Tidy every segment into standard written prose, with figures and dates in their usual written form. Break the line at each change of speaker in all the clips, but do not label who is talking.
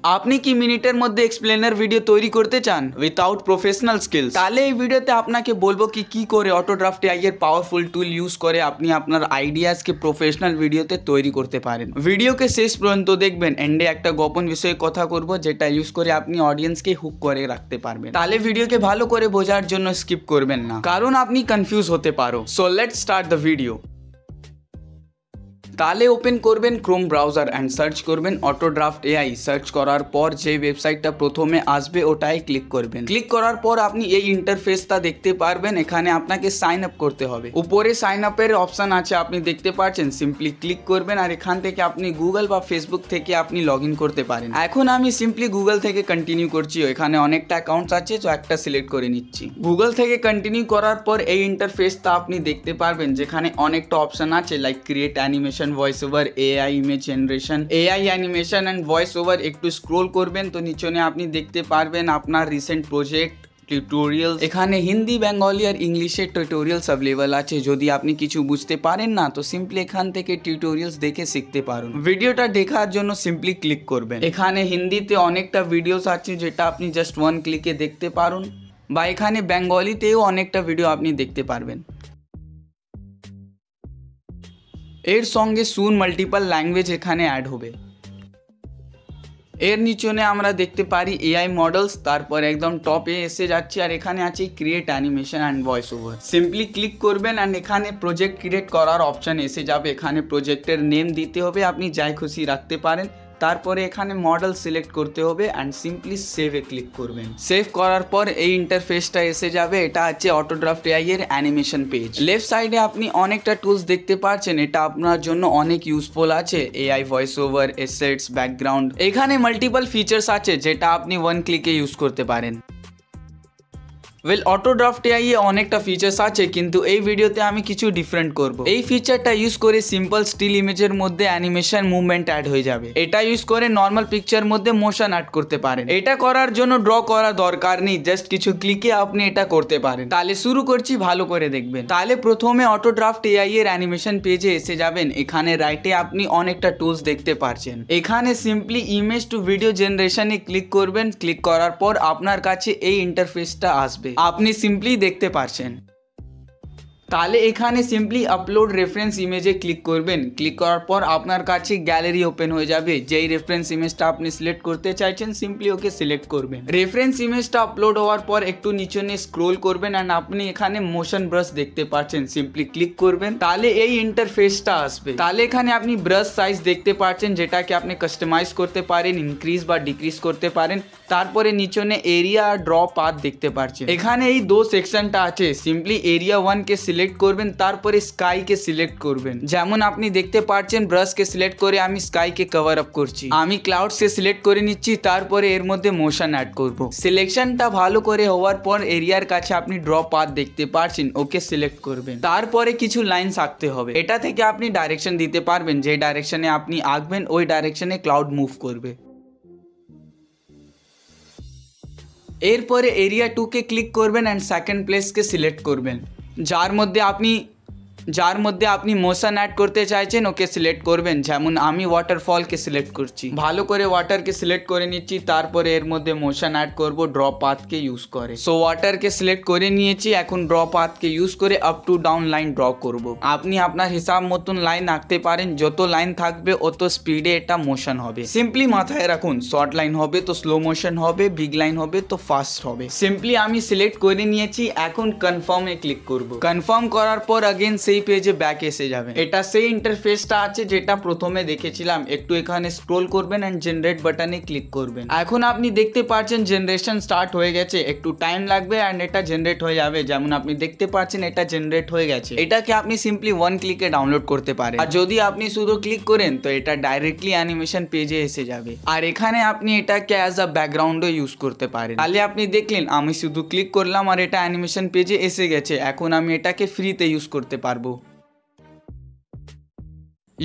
আপনি কি মিনিটের মধ্যে এক্সপ্লেনার ভিডিও তৈরি করতে চান উইথাউট প্রফেশনাল স্কিলস? তাহলে এই ভিডিওতে আপনাকে বলবো কি করে অটোড্রাফট এআই এর পাওয়ারফুল টুল ইউজ করে আপনি আপনার আইডিয়াসকে প্রফেশনাল ভিডিওতে তৈরি করতে পারেন। ভিডিওকে শেষ পর্যন্ত দেখবেন, এন্ডে একটা গোপন বিষয়ে কথা করব যেটা ইউজ করে আপনি অডিয়েন্সকে হুক করে রাখতে পারবেন। তাহলে ভিডিওকে ভালো করে বোঝার জন্য স্কিপ করবেন না, কারণ আপনি কনফিউজ হতে পারো। So let's start the video. তাহলে ওপেন করবেন ক্রোম ব্রাউজার অ্যান্ড সার্চ করবেন অটোড্রাফট এআই। সার্চ করার পর যে ওয়েবসাইটটা প্রথমে আসবে ওটাই ক্লিক করবেন। ক্লিক করার পর আপনি এই ইন্টারফেসটা দেখতে পারবেন। এখানে আপনাকে সাইন আপ করতে হবে। উপরে সাইন আপের অপশন আছে, আপনি দেখতে পাচ্ছেন। সিম্পলি ক্লিক করবেন আর এখান থেকে আপনি গুগল বা ফেসবুক থেকে আপনি লগ ইন করতে পারেন। এখন আমি সিম্পলি গুগল থেকে কন্টিনিউ করছি। এখানে অনেকটা অ্যাকাউন্টস আছে, তো একটা সিলেক্ট করে নিচ্ছি। গুগল থেকে কন্টিনিউ করার পর এই ইন্টারফেসটা আপনি দেখতে পারবেন, যেখানে অনেকটা অপশন আছে like create animation, voice over, AI image generation, AI animation and voice over. একটু স্ক্রোল করবেন তো নিচনে আপনি দেখতে পারবেন আপনার রিসেন্ট প্রজেক্ট, টিউটোরিয়ালস। এখানে হিন্দি, বেঙ্গলি আর ইংলিশে টিউটোরিয়ালস অ্যাভেলেবল আছে। যদি আপনি কিছু বুঝতে পারেন না তো সিম্পলি এখান থেকে টিউটোরিয়ালস দেখে শিখতে পারেন। ভিডিওটা দেখার জন্য সিম্পলি ক্লিক করবেন। এখানে হিন্দিতে অনেকটা ভিডিওস আছে যেটা আপনি জাস্ট ওয়ান ক্লিকে দেখতে পারেন, বা এখানে বেঙ্গলিতেও অনেকটা ভিডিও আপনি দেখতে পারবেন। এর সঙ্গে সুন মাল্টিপল ল্যাঙ্গুয়েজ এখানে অ্যাড হবে। এর নিচনে আমরা দেখতে পারি এআই মডেলস, তারপর একদম টপে এসে যাচ্ছে আর এখানে আছে create animation and voice over. Simply click করবেন অ্যান্ড এখানে প্রজেক্ট ক্রিয়েট করার অপশন এসে যাবে। এখানে প্রজেক্টের নেম দিতে হবে, আপনি যাই খুশি রাখতে পারেন। তারপরে এখানে মডেল সিলেক্ট করতে হবে অ্যান্ড সিম্পলি সেভে ক্লিক করবেন। সেভ করার পর এই ইন্টারফেসটা এসে যাবে। এটা আছে অটোড্রাফট এআই এর অ্যানিমেশন পেজ। লেফট সাইডে আপনি অনেকটা টুলস দেখতে পাচ্ছেন, এটা আপনার জন্য অনেক ইউজফুল আছে। AI voice over, assets, background. এখানে মাল্টিপল ফিচার্স আছে যেটা আপনি ওয়ান ক্লিকে ইউজ করতে পারেন। অটোড্রাফট এআই এ অনেকটা ফিচার্স আছে, কিন্তু এই ভিডিওতে আমি কিছু ডিফারেন্ট করব। এই ফিচারটা ইউজ করে সিম্পল স্টিল ইমেজের মধ্যে অ্যানিমেশন মুভমেন্ট অ্যাড হয়ে যাবে। এটা ইউজ করে নর্মাল পিকচার মধ্যে মোশন অ্যাড করতে পারেন। এটা করার জন্য ড্র করা দরকার নেই, জাস্ট কিছু ক্লিকে আপনি এটা করতে পারেন। তাহলে শুরু করছি, ভালো করে দেখবেন। তাহলে প্রথমে অটোড্রাফট এআই এর অ্যানিমেশন পেজে এসে যাবেন। এখানে রাইটে আপনি অনেকটা টুলস দেখতে পাচ্ছেন। এখানে সিম্পলি ইমেজ টু ভিডিও জেনারেশনে ক্লিক করবেন। ক্লিক করার পর আপনার কাছে এই ইন্টারফেসটা আসবে, আপনি সিম্পলি দেখতে পাচ্ছেন। তাহলে এখানে সিম্পলি আপলোড রেফারেন্স ইমেজে ক্লিক করবেন। ক্লিক করার পর আপনার কাছে গ্যালারি ওপেন হয়ে যাবে। যেই রেফারেন্স ইমেজটা আপনি সিলেক্ট করতে চাইছেন সিম্পলি ওকে সিলেক্ট করবেন। রেফারেন্স ইমেজটা আপলোড হওয়ার পর একটু নিচে স্ক্রোল করবেন অ্যান্ড আপনি এখানে মোশন ব্রাশ দেখতে পাচ্ছেন, সিম্পলি ক্লিক করবেন। তাহলে এই ইন্টারফেসটা আসবে। তাহলে এখানে আপনি ব্রাশ সাইজ দেখতে পাচ্ছেন, যেটাকে আপনি কাস্টমাইজ করতে পারেন, ইনক্রিজ বা ডিক্রিজ করতে পারেন। তারপরে নিচনে এরিয়া আর ড্র পাথ দেখতে পাচ্ছেন। এখানে এই দো সেকশনটা আছে, সিম্পলি এরিয়া 1 কে সিলেক্ট করবেন, তারপরে স্কাই কে সিলেক্ট করবেন। যেমন আপনি দেখতে পাচ্ছেন ব্রাশ কে সিলেক্ট করে আমি স্কাই কে কভার আপ করছি। আমি ক্লাউডস কে সিলেক্ট করে নিচ্ছি, তারপরে এর মধ্যে মোশন অ্যাড করব। সিলেকশনটা ভালো করে হওয়ার পর এরিয়ার কাছে আপনি ড্র পাথ দেখতে পাচ্ছেন, ওকে সিলেক্ট করবেন। তারপরে কিছু লাইনস আঁকতে হবে। এটা থেকে আপনি ডাইরেকশন দিতে পারবেন, যে ডাইরেকশনে আপনি আঁকবেন ওই ডাইরেকশনে ক্লাউড মুভ করবে। এরপরে এরিয়া 2 কে ক্লিক করবেন অ্যান্ড সেকেন্ড প্লেসকে সিলেক্ট করবেন। যার মধ্যে আপনি মোশন অ্যাড করতে চাইছেন ওকে সিলেক্ট করবেন। যেমন আমি ওয়াটারফলকে সিলেক্ট করছি, ভালো করে ওয়াটারকে সিলেক্ট করে নিচ্ছি। তারপরে এর মধ্যে মোশন অ্যাড করব ড্র পাথকে ইউজ করে। সো ওয়াটারকে সিলেক্ট করে নিয়েছি, এখন ড্র পাথকে ইউজ করে up to down line draw করব। আপনি আপনার হিসাব মতন লাইন আঁকতে পারেন, যত লাইন থাকবে অত স্পিডে এটা মোশন হবে। সিম্পলি মাথায় রাখুন, শর্ট লাইন হবে তো স্লো মোশন হবে, বিগ লাইন হবে তো ফাস্ট হবে। সিম্পলি আমি সিলেক্ট করে নিয়েছি, এখন কনফার্মে ক্লিক করব। কনফার্ম করার পর अगेन সেই পেজে ব্যাক এসে যাবেন। এটা সেই ইন্টারফেসটা আছে যেটা প্রথমে দেখেছিলাম। একটু এখানে স্ক্রোল করবেন এন্ড জেনারেট বাটনে ক্লিক করবেন। এখন আপনি দেখতে পাচ্ছেন জেনারেশন স্টার্ট হয়ে গেছে। একটু টাইম লাগবে এন্ড এটা জেনারেট হয়ে যাবে। যেমন আপনি দেখতে পাচ্ছেন এটা জেনারেট হয়ে গেছে। এটাকে আপনি সিম্পলি ওয়ান ক্লিকে ডাউনলোড করতে পারেন। আর যদি আপনি শুধু ক্লিক করেন তো এটা ডাইরেক্টলি অ্যানিমেশন পেজে এসে যাবে। আর এখানে আপনি এটাকে অ্যাজ আ ব্যাকগ্রাউন্ডও ইউজ করতে পারেন। তাহলে আপনি দেখলেন আমি শুধু ক্লিক করলাম আর এটা অ্যানিমেশন পেজে এসে গেছে। এখন আমি এটাকে ফ্রিতে ইউজ করতে পারবো।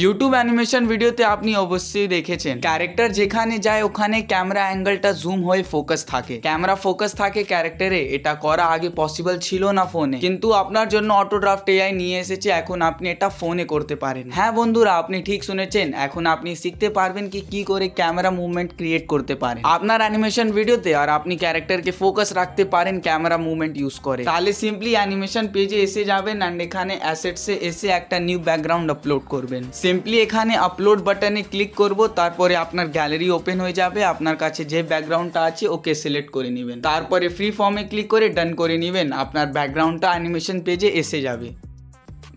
ইউটিউব অ্যানিমেশন ভিডিওতে আপনি অবশ্যই দেখেছেন ক্যারেক্টার যেখানে যায় ওখানে ক্যামেরা অ্যাঙ্গেলটা জুম হয়ে ফোকাস থাকে, ক্যামেরা ফোকাস থাকে ক্যারেক্টারে। এটা করা আগে পসিবল ছিল না ফোনে, কিন্তু আপনার জন্য অটোড্রাফট এআই নিয়ে এসেছে, এখন আপনি এটা ফোনে করতে পারেন। হ্যাঁ বন্ধুরা, আপনি ঠিক শুনেছেন, এখন আপনি শিখতে পারবেন কি করে ক্যামেরা মুভমেন্ট ক্রিয়েট করতে পারেন আপনার অ্যানিমেশন ভিডিওতে, আর আপনি ক্যারেক্টারকে ফোকাস রাখতে পারেন ক্যামেরা মুভমেন্ট ইউজ করে। তাহলে সিম্পলি অ্যানিমেশন পেজে এসে যাবেন অ্যান্ড এখানে অ্যাসেটসে এসে একটা নিউ ব্যাকগ্রাউন্ড আপলোড করবেন। সিম্পলি এখানে আপলোড বাটনে ক্লিক করব, তারপরে আপনার গ্যালারি ওপেন হয়ে যাবে। আপনার কাছে যে ব্যাকগ্রাউন্ডটা আছে ওকে সিলেক্ট করে নেবেন, তারপরে ফ্রি ফর্মে ক্লিক করে ডান করে নেবেন। আপনার ব্যাকগ্রাউন্ডটা অ্যানিমেশন পেজে এসে যাবে।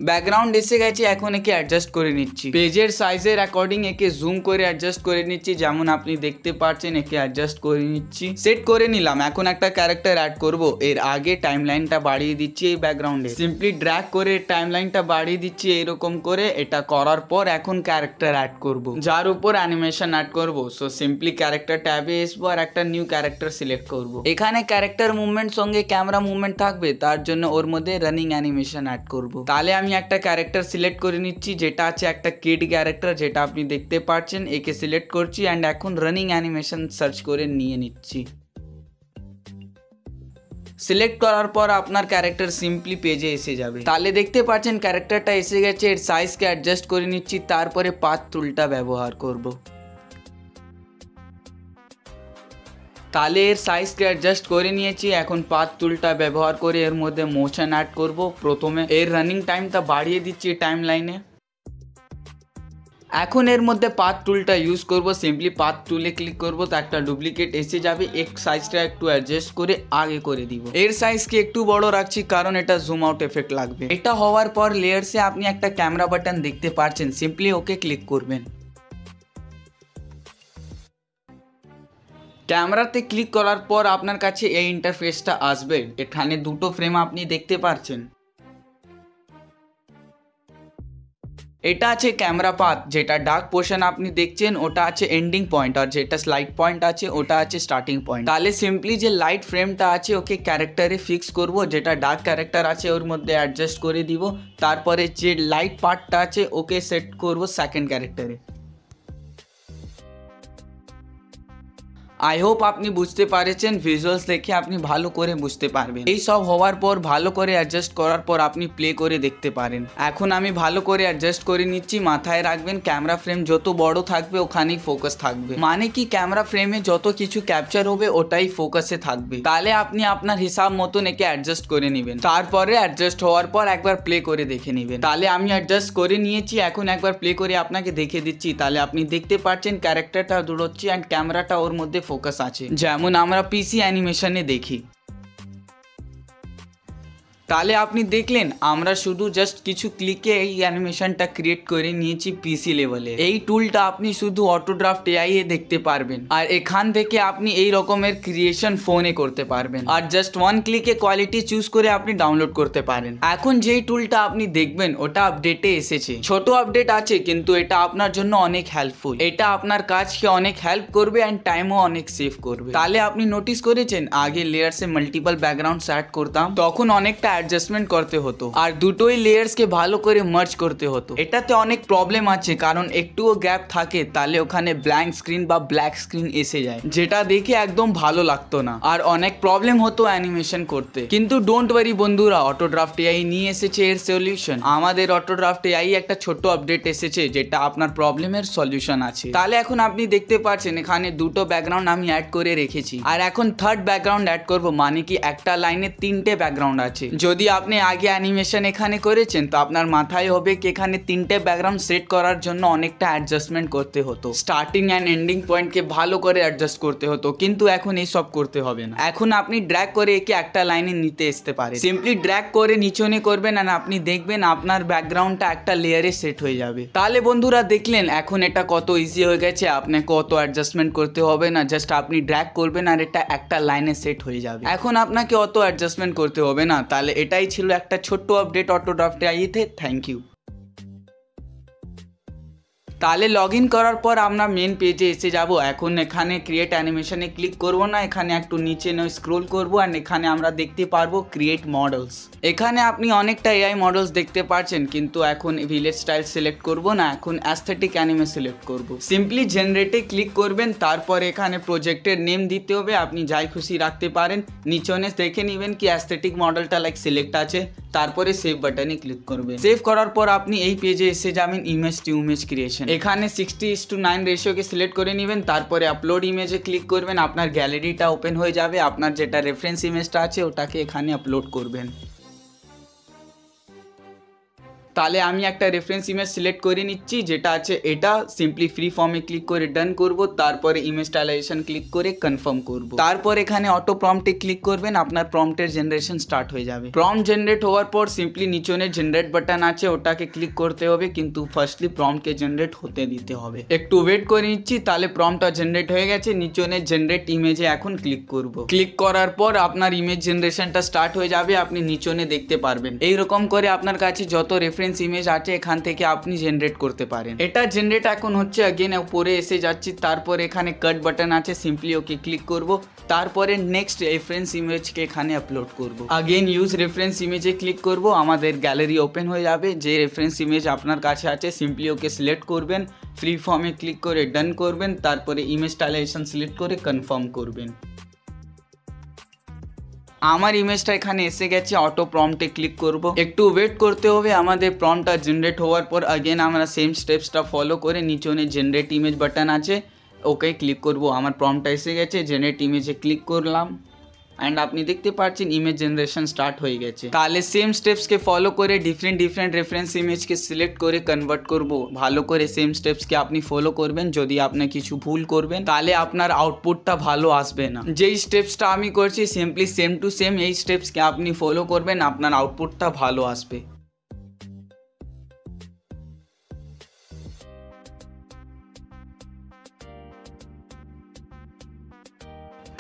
ব্যাকগ্রাউন্ড এসে গেছে, এখন একে অ্যাডজাস্ট করে নিচ্ছি। পেজের সাইজের অ্যাকর্ডিং একে জুম করে অ্যাডজাস্ট করে নিচ্ছি, যেমন আপনি দেখতে পাচ্ছেন। একে অ্যাডজাস্ট করে নিচ্ছি, সেট করে নিলাম। এখন একটা ক্যারেক্টার অ্যাড করব, এর আগে টাইমলাইনটা বাড়িয়ে দিচ্ছি এই ব্যাকগ্রাউন্ডে। সিম্পলি ড্র্যাগ করে টাইমলাইনটা বাড়িয়ে দিচ্ছি এইরকম করে। এটা করার পর এখন ক্যারেক্টার অ্যাড করব, যার উপর অ্যানিমেশন অ্যাড করব। সো সিম্পলি ক্যারেক্টার ট্যাবে আসবো আর একটা নিউ ক্যারেক্টার সিলেক্ট করব। এখানে ক্যারেক্টার মুভমেন্ট সঙ্গে ক্যামেরা মুভমেন্ট থাকবে, তার জন্য ওর মধ্যে রানিং অ্যানিমেশন অ্যাড করব। তাহলে আমি একটা ক্যারেক্টার সিলেক্ট করে নিচ্ছি, যেটা আছে একটা কিড ক্যারেক্টার, যেটা আপনি দেখতে পাচ্ছেন। একে সিলেক্ট করছি অ্যান্ড এখন রানিং অ্যানিমেশন সার্চ করে নিয়ে নিচ্ছি। সিলেক্ট করার পর আপনার ক্যারেক্টার সিম্পলি পেজে এসে যাবে। তাহলে দেখতে পাচ্ছেন ক্যারেক্টারটা এসে গেছে। এর সাইজকে অ্যাডজাস্ট করে নিচ্ছি, তারপরে পাথ টুলটা ব্যবহার করব। তাহলে এর সাইজকে অ্যাডজাস্ট করে নিয়েছি। এখন পাথ টুলটা ব্যবহার করে এর মধ্যে মোশন অ্যাড করব। প্রথমে এর রানিং টাইমটা বাড়িয়ে দিচ্ছি টাইম লাইনে। এখন এর মধ্যে পাথ টুলটা ইউজ করব। সিম্পলি পাথ টুলে ক্লিক করব, তো একটা ডুপ্লিকেট এসে যাবে। এক সাইজটা একটু অ্যাডজাস্ট করে আগে করে দিব। এর সাইজকে একটু বড় রাখছি, কারণ এটা জুম আউট এফেক্ট লাগবে। এটা হওয়ার পর লেয়ারসে আপনি একটা ক্যামেরা বাটন দেখতে পাচ্ছেন, সিম্পলি ওকে ক্লিক করবেন। ক্যামেরাতে ক্লিক করার পর আপনার কাছে এই ইন্টারফেসটা আসবে। এখানে দুটো ফ্রেম আপনি দেখতে পাচ্ছেন। এটা আছে ক্যামেরা পাথ, যেটা ডার্ক পোর্শন আপনি দেখছেন ওটা আছে এন্ডিং পয়েন্ট, আর যেটা স্লাইড পয়েন্ট আছে ওটা আছে স্টার্টিং পয়েন্ট। তাহলে সিম্পলি যে লাইট ফ্রেমটা আছে ওকে ক্যারেক্টারে ফিক্স করব, যেটা ডার্ক ক্যারেক্টার আছে ওর মধ্যে অ্যাডজাস্ট করে দিব। তারপরে যে লাইট পার্টটা আছে ওকে সেট করব সেকেন্ড ক্যারেক্টারে। আই হোপ আপনি বুঝতে পারছেন, ভিজুয়ালস দেখে আপনি ভালো করে বুঝতে পারবেন। এই সব হওয়ার পর ভালো করে অ্যাডজাস্ট করার পর আপনি প্লে করে দেখতে পারেন। এখন আমি ভালো করে অ্যাডজাস্ট করে নিচ্ছি। মাথায় রাখবেন ক্যামেরা ফ্রেম যত বড় থাকবে ওখানেই ফোকাস থাকবে, মানে কি ক্যামেরা ফ্রেমে যত কিছু ক্যাপচার হবে ওটাই ফোকাসে থাকবে। তাহলে আপনি আপনার হিসাব মতন একে অ্যাডজাস্ট করে নেবেন। তারপরে অ্যাডজাস্ট হওয়ার পর একবার প্লে করে দেখে নেবেন। তাহলে আমি অ্যাডজাস্ট করে নিয়েছি, এখন একবার প্লে করে আপনাকে দেখে দিচ্ছি। তাহলে আপনি দেখতে পাচ্ছেন ক্যারেক্টারটা দৌড়চ্ছে অ্যান্ড ক্যামেরাটা ওর মধ্যে ফোকাস আছে, যেমন আমরা পিসি অ্যানিমেশনে দেখি। তাহলে আপনি দেখলেন আমরা শুধু জাস্ট কিছু ক্লিকে এই অ্যানিমেশনটা ক্রিয়েট করে নিয়েছি পিসি লেভেলে। এই টুলটা আপনি শুধু অটোড্রাফট এআই এ দেখতে পারবেন, আর এখান থেকে আপনি এই রকমের ক্রিয়েশন ফোনে করতে পারবেন, আর জাস্ট ওয়ান ক্লিকে কোয়ালিটি চুজ করে আপনি ডাউনলোড করতে পারেন। এখন যেই টুলটা আপনি দেখবেন ওটা আপডেটে এসেছে, ছোট আপডেট আছে, কিন্তু এটা আপনার জন্য অনেক হেল্পফুল। এটা আপনার কাজকে অনেক হেল্প করবে অ্যান্ড টাইমও অনেক সেভ করবে। তাহলে আপনি নোটিস করেছেন আগে লেয়ারসে মাল্টিপল ব্যাকগ্রাউন্ড অ্যাড করতাম, তখন অনেকটা অ্যাডজাস্টমেন্ট করতে হতো আর দুটোই লেয়ার্সকে ভালো করে মার্জ করতে হতো। এটাতে অনেক প্রবলেম আছে, কারণ একটুও গ্যাপ থাকে তাহলে ওখানে ব্ল্যাঙ্ক স্ক্রিন বা ব্ল্যাক স্ক্রিন এসে যায়, যেটা দেখে একদম ভালো লাগতো না, আর অনেক প্রবলেম হতো অ্যানিমেশন করতে। কিন্তু ডোন্ট ওয়ারি বন্ধুরা, অটোড্রাফট এআই নিয়ে এসেছে এর সলিউশন। আমাদের অটোড্রাফট এআই একটা ছোট্ট আপডেট এসেছে, যেটা আপনার প্রবলেমের সলিউশন আছে। তাহলে এখন আপনি দেখতে পাচ্ছেন এখানে দুটো ব্যাকগ্রাউন্ড আমি অ্যাড করে রেখেছি, আর এখন থার্ড ব্যাকগ্রাউন্ড অ্যাড করব, মানে কি একটা লাইনে তিনটে ব্যাকগ্রাউন্ড আছে। যদি আপনি আগে অ্যানিমেশন এখানে করেছেন তো আপনার মাথায় হবে কি এখানে তিনটে ব্যাকগ্রাউন্ড সেট করার জন্য অনেকটা অ্যাডজাস্টমেন্ট করতে হতো, স্টার্টিং অ্যান্ড এন্ডিং পয়েন্টকে ভালো করে অ্যাডজাস্ট করতে হতো। কিন্তু এখন এই সব করতে হবে না, এখন আপনি ড্র্যাগ করে একে একটা লাইনে নিতে আসতে পারে। সিম্পলি ড্র্যাগ করে নিচনে করবেন আর আপনি দেখবেন আপনার ব্যাকগ্রাউন্ডটা একটা লেয়ারে সেট হয়ে যাবে। তাহলে বন্ধুরা দেখলেন এখন এটা কত ইজি হয়ে গেছে, আপনাকে কত অ্যাডজাস্টমেন্ট করতে হবে না, জাস্ট আপনি ড্র্যাগ করবেন আর এটা একটা লাইনে সেট হয়ে যাবে। এখন আপনাকে অত অ্যাডজাস্টমেন্ট করতে হবে না। তাহলে এটাই ছিল একটা ছোট্ট আপডেট অটোড্রাফট এআইতে। Thank you. তাহলে লগ ইন করার পর আমরা মেন পেজে এসে যাব। এখন এখানে ক্রিয়েট অ্যানিমেশনে ক্লিক করব না, এখানে একটু নিচে স্ক্রোল করব অ্যান্ড এখানে আমরা দেখতে পারবো ক্রিয়েট মডেলস। এখানে আপনি অনেকটা এআই মডেলস দেখতে পাচ্ছেন, কিন্তু এখন ভিলেজ স্টাইল সিলেক্ট করব না, এখন অ্যাস্থেটিক অ্যানিমে সিলেক্ট করব। সিম্পলি জেনারেটে ক্লিক করবেন, তারপর এখানে প্রজেক্টের নেম দিতে হবে, আপনি যাই খুশি রাখতে পারেন। নিচনে দেখে নেবেন কি অ্যাস্থেটিক মডেলটা লাইক সিলেক্ট আছে, তারপরে সেভ বাটনে ক্লিক করবেন। সেভ করার পর আপনি এই পেজে এসে যাবেন ইমেজ টু ইমেজ ক্রিয়েশন। এখানে 60:9 রেশিওকে সিলেক্ট করে নেবেন, তারপরে আপলোড ইমেজে ক্লিক করবেন। আপনার গ্যালারিটা ওপেন হয়ে যাবে, আপনার যেটা রেফারেন্স ইমেজটা আছে ওটাকে এখানে আপলোড করবেন। তাহলে আমি একটা রেফারেন্স ইমেজ সিলেক্ট করে নিচ্ছি, যেটা আছে এটা। সিম্পলি ফ্রি ফর্মে ক্লিক করে ডান করব, তারপরে ইমেজ স্টাইলাইজেশন ক্লিক করে কনফার্ম করব। তারপর এখানে অটো প্রম্পটে ক্লিক করবেন, আপনার প্রম্পটের জেনারেশন স্টার্ট হয়ে যাবে। প্রম্পট জেনারেট হওয়ার পর সিম্পলি নিচনে জেনারেট বাটন আছে ওটাকে ক্লিক করতে হবে, কিন্তু ফার্স্টলি প্রম্পটকে জেনারেট হতে দিতে হবে। একটু ওয়েট করে নিচ্ছি, তাহলে প্রম্পটটা জেনারেট হয়ে গেছে। নিচনে জেনারেট ইমেজে এখন ক্লিক করব। ক্লিক করার পর আপনার ইমেজ জেনারেশনটা স্টার্ট হয়ে যাবে, আপনি নিচনে দেখতে পারবেন। এইরকম করে আপনার কাছে যত রেফারেন্স ইমেজ আছে এখান থেকে আপনি জেনারেট করতে পারেন। এটা জেনারেট এখন হচ্ছে, अगेन উপরে এসে যাচ্ছি, তারপর এখানে কাট বাটন আছে, সিম্পলি ওকে ক্লিক করব। তারপরে নেক্সট রেফারেন্স ইমেজকে এখানে আপলোড করব। अगेन ইউজ রেফারেন্স ইমেজে ক্লিক করব, আমাদের গ্যালারি ওপেন হয়ে যাবে। যে রেফারেন্স ইমেজ আপনার কাছে আছে সিম্পলি ওকে সিলেক্ট করবেন, ফ্রি ফর্মে ক্লিক করে ডান করবেন, তারপরে ইমেজ স্টাইলাইজেশন সিলেক্ট করে কনফার্ম করবেন। আমার ইমেজটা এখানে এসে গেছে, অটো প্রম্পটে ক্লিক করব। একটু ওয়েট করতে হবে, আমাদের প্রম্পটটা জেনারেট হওয়ার পর अगेन আমরা সেম স্টেপসটা ফলো করে নিচনে জেনারেট ইমেজ বাটন আছে ওকে ক্লিক করব। আমার প্রম্পটটা এসে গেছে, জেনারেট ইমেজে ক্লিক করলাম অ্যান্ড আপনি দেখতে পাচ্ছেন ইমেজ জেনারেশন স্টার্ট হয়ে গেছে। তাহলে সেম স্টেপসকে ফলো করে ডিফারেন্ট রেফারেন্স ইমেজকে সিলেক্ট করে কনভার্ট করব। ভালো করে সেম স্টেপসকে আপনি ফলো করবেন, যদি আপনি কিছু ভুল করবেন তাহলে আপনার আউটপুটটা ভালো আসবে না। যেই স্টেপসটা আমি করছি সিম্পলি সেম টু সেম এই স্টেপসকে আপনি ফলো করবেন, আপনার আউটপুটটা ভালো আসবে।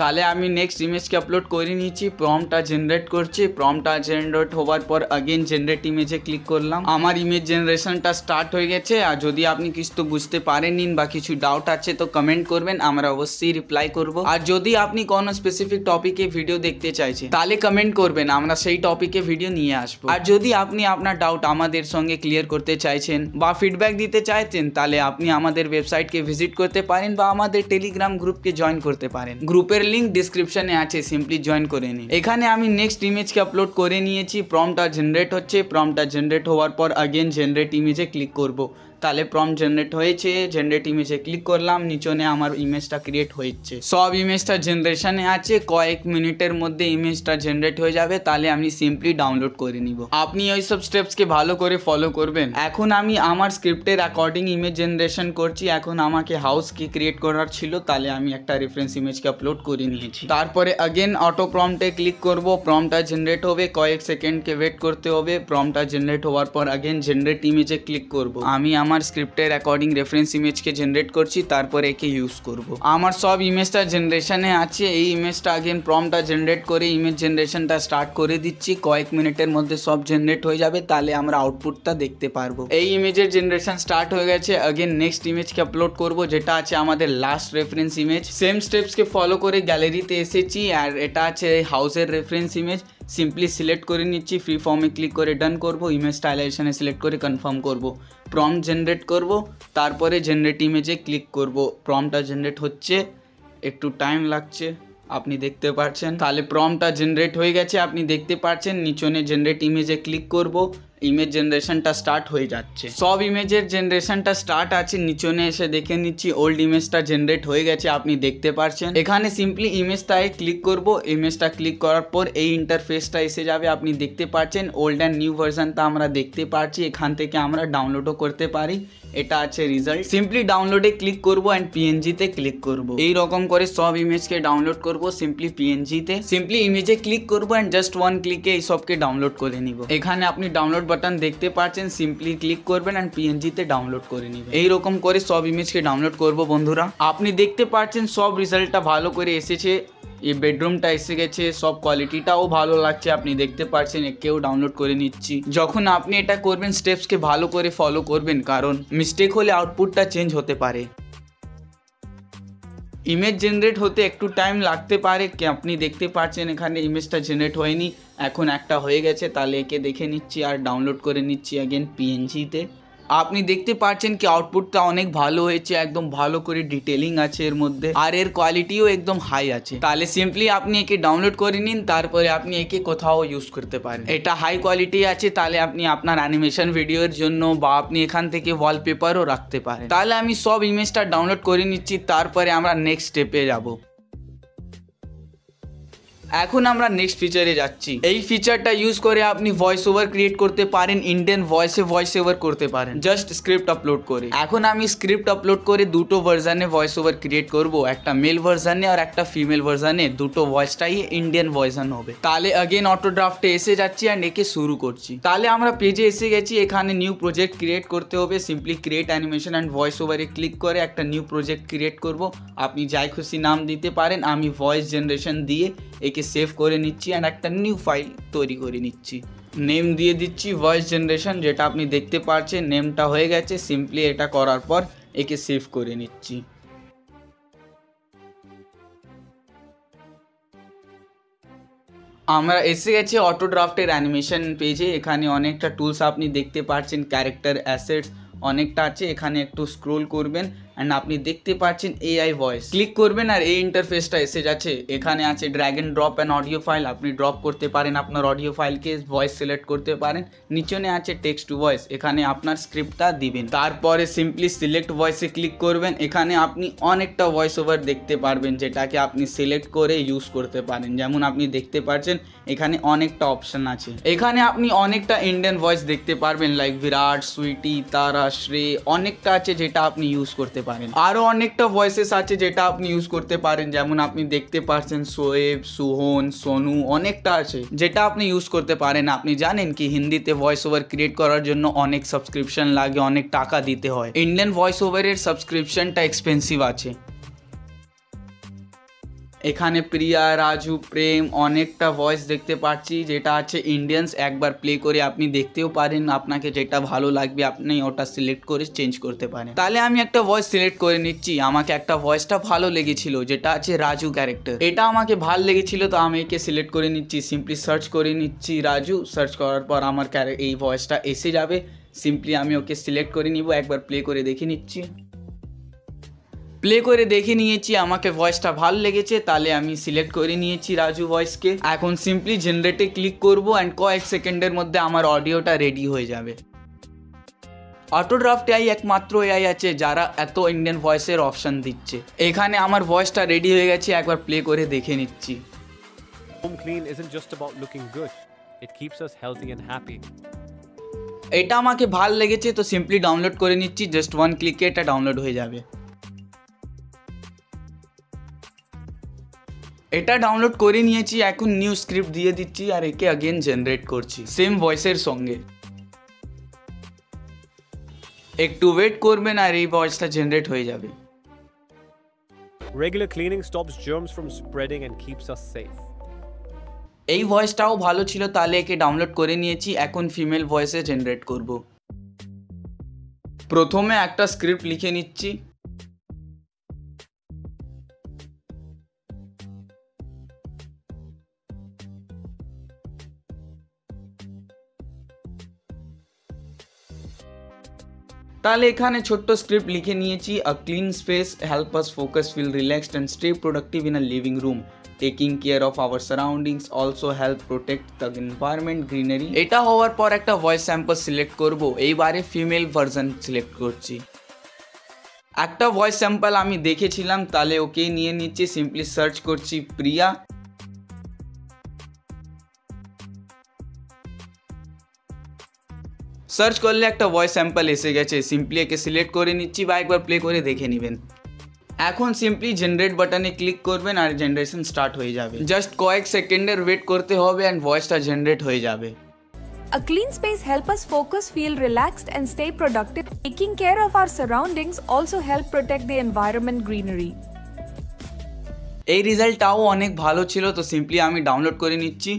তাহলে আমি নেক্সট ইমেজকে আপলোড করে নিচ্ছি, প্রম্পটটা জেনারেট করছি। প্রম্পটটা জেনারেট হওয়ার পর अगेन জেনারেট ইমেজে ক্লিক করলাম। আমার ইমেজ জেনারেশনটা স্টার্ট হয়ে গেছে। আর যদি আপনি কিছু বুঝতে পারেননি বা কিছু ডাউট আছে তো কমেন্ট করবেন, আমরা অবশ্যই রিপ্লাই করব। আর যদি আপনি কোনো স্পেসিফিক টপিকে ভিডিও দেখতে চাইছেন তাহলে কমেন্ট করবেন, আমরা সেই টপিকে ভিডিও নিয়ে আসবো। আর যদি আপনি আপনার ডাউট আমাদের সঙ্গে ক্লিয়ার করতে চাইছেন বা ফিডব্যাক দিতে চাইছেন তাহলে আপনি আমাদের ওয়েবসাইটকে ভিজিট করতে পারেন বা আমাদের টেলিগ্রাম গ্রুপকে জয়েন করতে পারেন। গ্রুপের লিংক ডিসক্রিপশনে আছে, সিম্পলি জয়েন করে নিন। এখানে আমি নেক্সট ইমেজকে আপলোড করে নিয়েছি, প্রম্পটটা জেনারেট হচ্ছে। প্রম্পটটা জেনারেট হওয়ার পর अगेन জেনারেট ইমেজে ক্লিক করব। তাহলে প্রম্পট জেনারেট হয়েছে, জেনারেট ইমেজে ক্লিক করলাম, নিচনে আমার ইমেজটা ক্রিয়েট হয়েছে। সব ইমেজটা জেনারেশনে আছে, কয়েক মিনিটের মধ্যে ইমেজটা জেনারেট হয়ে যাবে। তাহলে আমি সিম্পলি ডাউনলোড করে নিব। আপনি ওই সব স্টেপসকে ভালো করে ফলো করবেন। এখন আমি আমার স্ক্রিপ্টের অ্যাকর্ডিং ইমেজ জেনারেশন করছি। এখন আমাকে হাউস কি ক্রিয়েট করার ছিল, তাহলে আমি একটা রেফারেন্স ইমেজকে আপলোড করে নিয়েছি। তারপরে अगेन অটো প্রম্পটে ক্লিক করব, প্রম্পটটা জেনারেট হবে, কয়েক সেকেন্ডকে ওয়েট করতে হবে। প্রম্পটটা জেনারেট হওয়ার পর अगेन জেনারেট ইমেজে ক্লিক করব। আমি আমার স্ক্রিপ্টের অ্যাকর্ডিং রেফারেন্স ইমেজকে জেনারেট করছি, তারপরে একে ইউজ করব। আমার সব ইমেজটা জেনারেশনে আছে। এই ইমেজটা अगेन প্রম্পটটা জেনারেট করে ইমেজ জেনারেশনটা স্টার্ট করে দিচ্ছি। কয়েক মিনিটের মধ্যে সব জেনারেট হয়ে যাবে, তাহলে আমরা আউটপুটটা দেখতে পারবো। এই ইমেজের জেনারেশন স্টার্ট হয়ে গেছে। अगेन নেক্সট ইমেজকে আপলোড করব, যেটা আছে আমাদের লাস্ট রেফারেন্স ইমেজ। সেম স্টেপসকে ফলো করে গ্যালারিতে এসেছি, আর এটা আছে হাউসের রেফারেন্স ইমেজ। সিম্পলি সিলেক্ট করে নিচ্ছি, ফ্রি ফর্মে ক্লিক করে ডান করব, ইমেজ স্টাইলাইজেশনে সিলেক্ট করে কনফার্ম করব। প্রম্পট জেনারেট করব, তারপরে জেনারেট ইমেজে ক্লিক করব। প্রম্পটটা জেনারেট হচ্ছে, একটু টাইম লাগছে, আপনি দেখতে পাচ্ছেন। তাহলে প্রম্পটটা জেনারেট হয়ে গেছে, আপনি দেখতে পাচ্ছেন। নিচনে জেনারেট ইমেজে ক্লিক করব, ইমেজ জেনারেশনটা স্টার্ট হয়ে যাচ্ছে। সব ইমেজের জেনারেশনটা স্টার্ট আছে, নিচনে এসে দেখে নিচ্ছি ওল্ড ইমেজটা জেনারেট হয়ে গেছে, আপনি দেখতে পাচ্ছেন। এখানে সিম্পলি ইমেজটায় ক্লিক করব, ইমেজটা ক্লিক করার পর এই ইন্টারফেসটা এসে যাবে, আপনি দেখতে পাচ্ছেন। ওল্ড অ্যান্ড নিউ ভার্সনটা আমরা দেখতে পাচ্ছি, এখান থেকে আমরা ডাউনলোডও করতে পারি। এটা আছে রেজাল্ট। সিম্পলি ডাউনলোডে ক্লিক করব অ্যান্ড পিএনজিতে ক্লিক করব। এই রকম করে সব ইমেজকে ডাউনলোড করব সিম্পলি পিএনজিতে। সিম্পলি ইমেজে ক্লিক করব অ্যান্ড জাস্ট ওয়ান ক্লিকে এই সবকে ডাউনলোড করে নিব। এখানে আপনি ডাউনলোড বাটন দেখতে পাচ্ছেন, সিম্পলি ক্লিক করবেন অ্যান্ড পিএনজিতে ডাউনলোড করে নিবেন। এই রকম করে সব ইমেজকে ডাউনলোড করব বন্ধুরা। আপনি দেখতে পাচ্ছেন সব রেজাল্টটা ভালো করে এসেছে। এই বেডরুমটা এসে গেছে, সব কোয়ালিটিটাও ভালো লাগছে, আপনি দেখতে পাচ্ছেন। একেও ডাউনলোড করে নিচ্ছি। যখন আপনি এটা করবেন স্টেপসকে ভালো করে ফলো করবেন, কারণ মিস্টেক হলে আউটপুটটা চেঞ্জ হতে পারে। ইমেজ জেনারেট হতে একটু টাইম লাগতে পারে, কি আপনি দেখতে পাচ্ছেন এখানে ইমেজটা জেনারেট হয়নি, এখন একটা হয়ে গেছে। তাহলে একে দেখে নিচ্ছি আর ডাউনলোড করে নিচ্ছি অ্যাগেন পিএনজিতে। আপনি দেখতে পাচ্ছেন কি আউটপুটটা অনেক ভালো হয়েছে, একদম ভালো করে ডিটেলিং আছে এর মধ্যে, আর এর কোয়ালিটিও একদম হাই আছে। তাহলে সিম্পলি আপনি একে ডাউনলোড করে নিন, তারপরে আপনি একে কোথাও ইউজ করতে পারেন। এটা হাই কোয়ালিটি আছে, তাহলে আপনি আপনার অ্যানিমেশন ভিডিওর জন্য বা আপনি এখান থেকে ওয়ালপেপারও রাখতে পারেন। তাহলে আমি সব ইমেজটা ডাউনলোড করে নিচ্ছি, তারপরে আমরা নেক্সট স্টেপে যাব। এখন আমরা নেক্সট ফিচারে যাচ্ছি। এই ফিচারটা ইউজ করে আপনি ভয়েস ওভার ক্রিয়েট করতে পারেন, ইন্ডিয়ান ভয়েসে ভয়েস ওভার করতে পারেন জাস্ট স্ক্রিপ্ট আপলোড করে। এখন আমি স্ক্রিপ্ট আপলোড করে দুটো ভার্সানে ভয়েস ওভার ক্রিয়েট করব, একটা মেল ভার্সানে আর একটা ফিমেল ভার্সানে। দুটো ভয়েসটাই ইন্ডিয়ান ভার্সান হবে। তাহলে अगेन অটো ড্রাফটে এসে যাচ্ছি অ্যান্ড একে শুরু করছি। তাহলে আমরা পেজে এসে গেছি, এখানে নিউ প্রজেক্ট ক্রিয়েট করতে হবে। Simply create animation and voice ওভারে ক্লিক করে একটা নিউ প্রজেক্ট ক্রিয়েট করব। আপনি যাই খুশি নাম দিতে পারেন, আমি ভয়েস জেনারেশন দিয়ে একে সেভ করে নিচ্ছি অ্যান্ড একটা নিউ ফাইল তৈরি করে নিচ্ছি। নেম দিয়ে দিচ্ছি ভয়েস জেনারেশন, যেটা আপনি দেখতে পাচ্ছেন নেমটা হয়ে গেছে। সিম্পলি এটা করার পর একে সেভ করে নিচ্ছি। আমরা এসে গেছি অটো ড্রাফটের অ্যানিমেশন পেজে। এখানে অনেকটা টুলস আপনি দেখতে পাচ্ছেন, ক্যারেক্টার অ্যাসেটস অনেকটা আছে। এখানে একটু স্ক্রোল করবেন অ্যান্ড আপনি দেখতে পাচ্ছেন এআই ভয়েস, ক্লিক করবেন আর এই ইন্টারফেসটা এসে যাচ্ছে। এখানে আছে drag and drop and audio file, আপনি ড্রপ করতে পারেন আপনার অডিও ফাইলকে, ভয়েস সিলেক্ট করতে পারেন। নিচনে আছে টেক্সট টু ভয়েস, এখানে আপনার স্ক্রিপ্টটা দিবেন। তারপরে সিম্পলি সিলেক্ট ভয়েসে ক্লিক করবেন। এখানে আপনি অনেকটা ভয়েস ওভার দেখতে পারবেন, যেটাকে আপনি সিলেক্ট করে ইউজ করতে পারেন। যেমন আপনি দেখতে পাচ্ছেন এখানে অনেকটা অপশন আছে। এখানে আপনি অনেকটা ইন্ডিয়ান ভয়েস দেখতে পারবেন, লাইক বিরাট, সুইটি, তারা, শ্রে, অনেকটা আছে যেটা আপনি ইউজ করতে পারেন। আরো অনেকটা ভয়েসেস আছে যেটা আপনি ইউজ করতে পারেন, যেমন আপনি দেখতে পাচ্ছেন শোয়েব, সুহন, সোনু, অনেকটা আছে যেটা আপনি ইউজ করতে পারেন। আপনি জানেন কি হিন্দিতে ভয়েস ওভার ক্রিয়েট করার জন্য অনেক সাবস্ক্রিপশন লাগে, অনেক টাকা দিতে হয়। ইন্ডিয়ান ভয়েস ওভারের সাবস্ক্রিপশনটা এক্সপেন্সিভ আছে। এখানে প্রিয়া, রাজু, প্রেম অনেকটা ভয়েস দেখতে পাচ্ছি যেটা আছে ইন্ডিয়ান্স। একবার প্লে করে আপনি দেখতেও পারেন, আপনাকে যেটা ভালো লাগবে আপনি ওটা সিলেক্ট করে চেঞ্জ করতে পারেন। তাহলে আমি একটা ভয়েস সিলেক্ট করে নিচ্ছি। আমাকে একটা ভয়েসটা ভালো লেগেছিল, যেটা আছে রাজু ক্যারেক্টার, এটা আমাকে ভালো লেগেছিল, তো আমি একে সিলেক্ট করে নিচ্ছি। সিম্পলি সার্চ করে নিচ্ছি রাজু, সার্চ করার পর আমার এই ভয়েসটা এসে যাবে। সিম্পলি আমি ওকে সিলেক্ট করে নিব, একবার প্লে করে দেখে নিচ্ছি। প্লে করে দেখে নিয়েছি, আমাকে ভয়েসটা ভালো লেগেছে, তাহলে আমি সিলেক্ট করে নিয়েছি রাজু ভয়েসকে। এখন সিম্পলি জেনারেটে ক্লিক করব অ্যান্ড কয়েক সেকেন্ডের মধ্যে আমার অডিওটা রেডি হয়ে যাবে। অটো ড্রাফট এআই একমাত্র এআই আছে যারা এত ইন্ডিয়ান ভয়েসের অপশন দিচ্ছে। এখানে আমার ভয়েসটা রেডি হয়ে গেছে, একবার প্লে করে দেখে নিচ্ছি।
Home clean isn't just about looking good. It keeps us healthy and happy.
এটা আমাকে ভালো লেগেছে, তো সিম্পলি ডাউনলোড করে নিচ্ছি। জাস্ট ওয়ান ক্লিকে এটা ডাউনলোড হয়ে যাবে। এটা ডাউনলোড করে নিয়েছি, এখন নিউ স্ক্রিপ্ট দিয়ে দিচ্ছি আর একে अगेन জেনারেট করছি সেম ভয়েসের সঙ্গে। একটু ওয়েট করবেন আর এই ভয়েসটা জেনারেট হয়ে যাবে।
Regular cleaning stops germs from spreading and keeps us safe.
এই ভয়েসটাও ভালো ছিল, তাহলে একে ডাউনলোড করে নিয়েছি। এখন ফিমেল ভয়েসে জেনারেট করব। প্রথমে একটা স্ক্রিপ্ট লিখে নিচ্ছি। তাহলে এখানে ছোট্ট স্ক্রিপ্ট লিখে নিয়েছি। A clean space help us focus, feel relaxed and stay productive in a living room. Taking care of our surroundings also help protect the environment, greenery. এটা হওয়ার পর একটা ভয়েস স্যাম্পল সিলেক্ট করব। এইবারে ফিমেল ভার্সন সিলেক্ট করছি। একটা voice sample আমি দেখেছিলাম, তাহলে ওকে নিয়ে নিচ্ছি। সিম্পলি সার্চ করছি প্রিয়া। সার্চ করলে একটা ভয়েস স্যাম্পল এসে গেছে। সিম্পলি একে সিলেক্ট করে নিচ্ছি বা একবার প্লে করে দেখে নেবেন। এখন সিম্পলি জেনারেট বাটনে ক্লিক করবেন আর জেনারেশন স্টার্ট হয়ে যাবে। জাস্ট কয়েক সেকেন্ডের ওয়েট করতে হবে অ্যান্ড ভয়েসটা জেনারেট হয়ে যাবে।
A clean space help us focus, feel relaxed and stay productive. Taking care of our surroundings also help protect the environment, greenery.
এই রেজাল্টটাও অনেক ভালো ছিল, তো সিম্পলি আমি ডাউনলোড করে নিচ্ছি।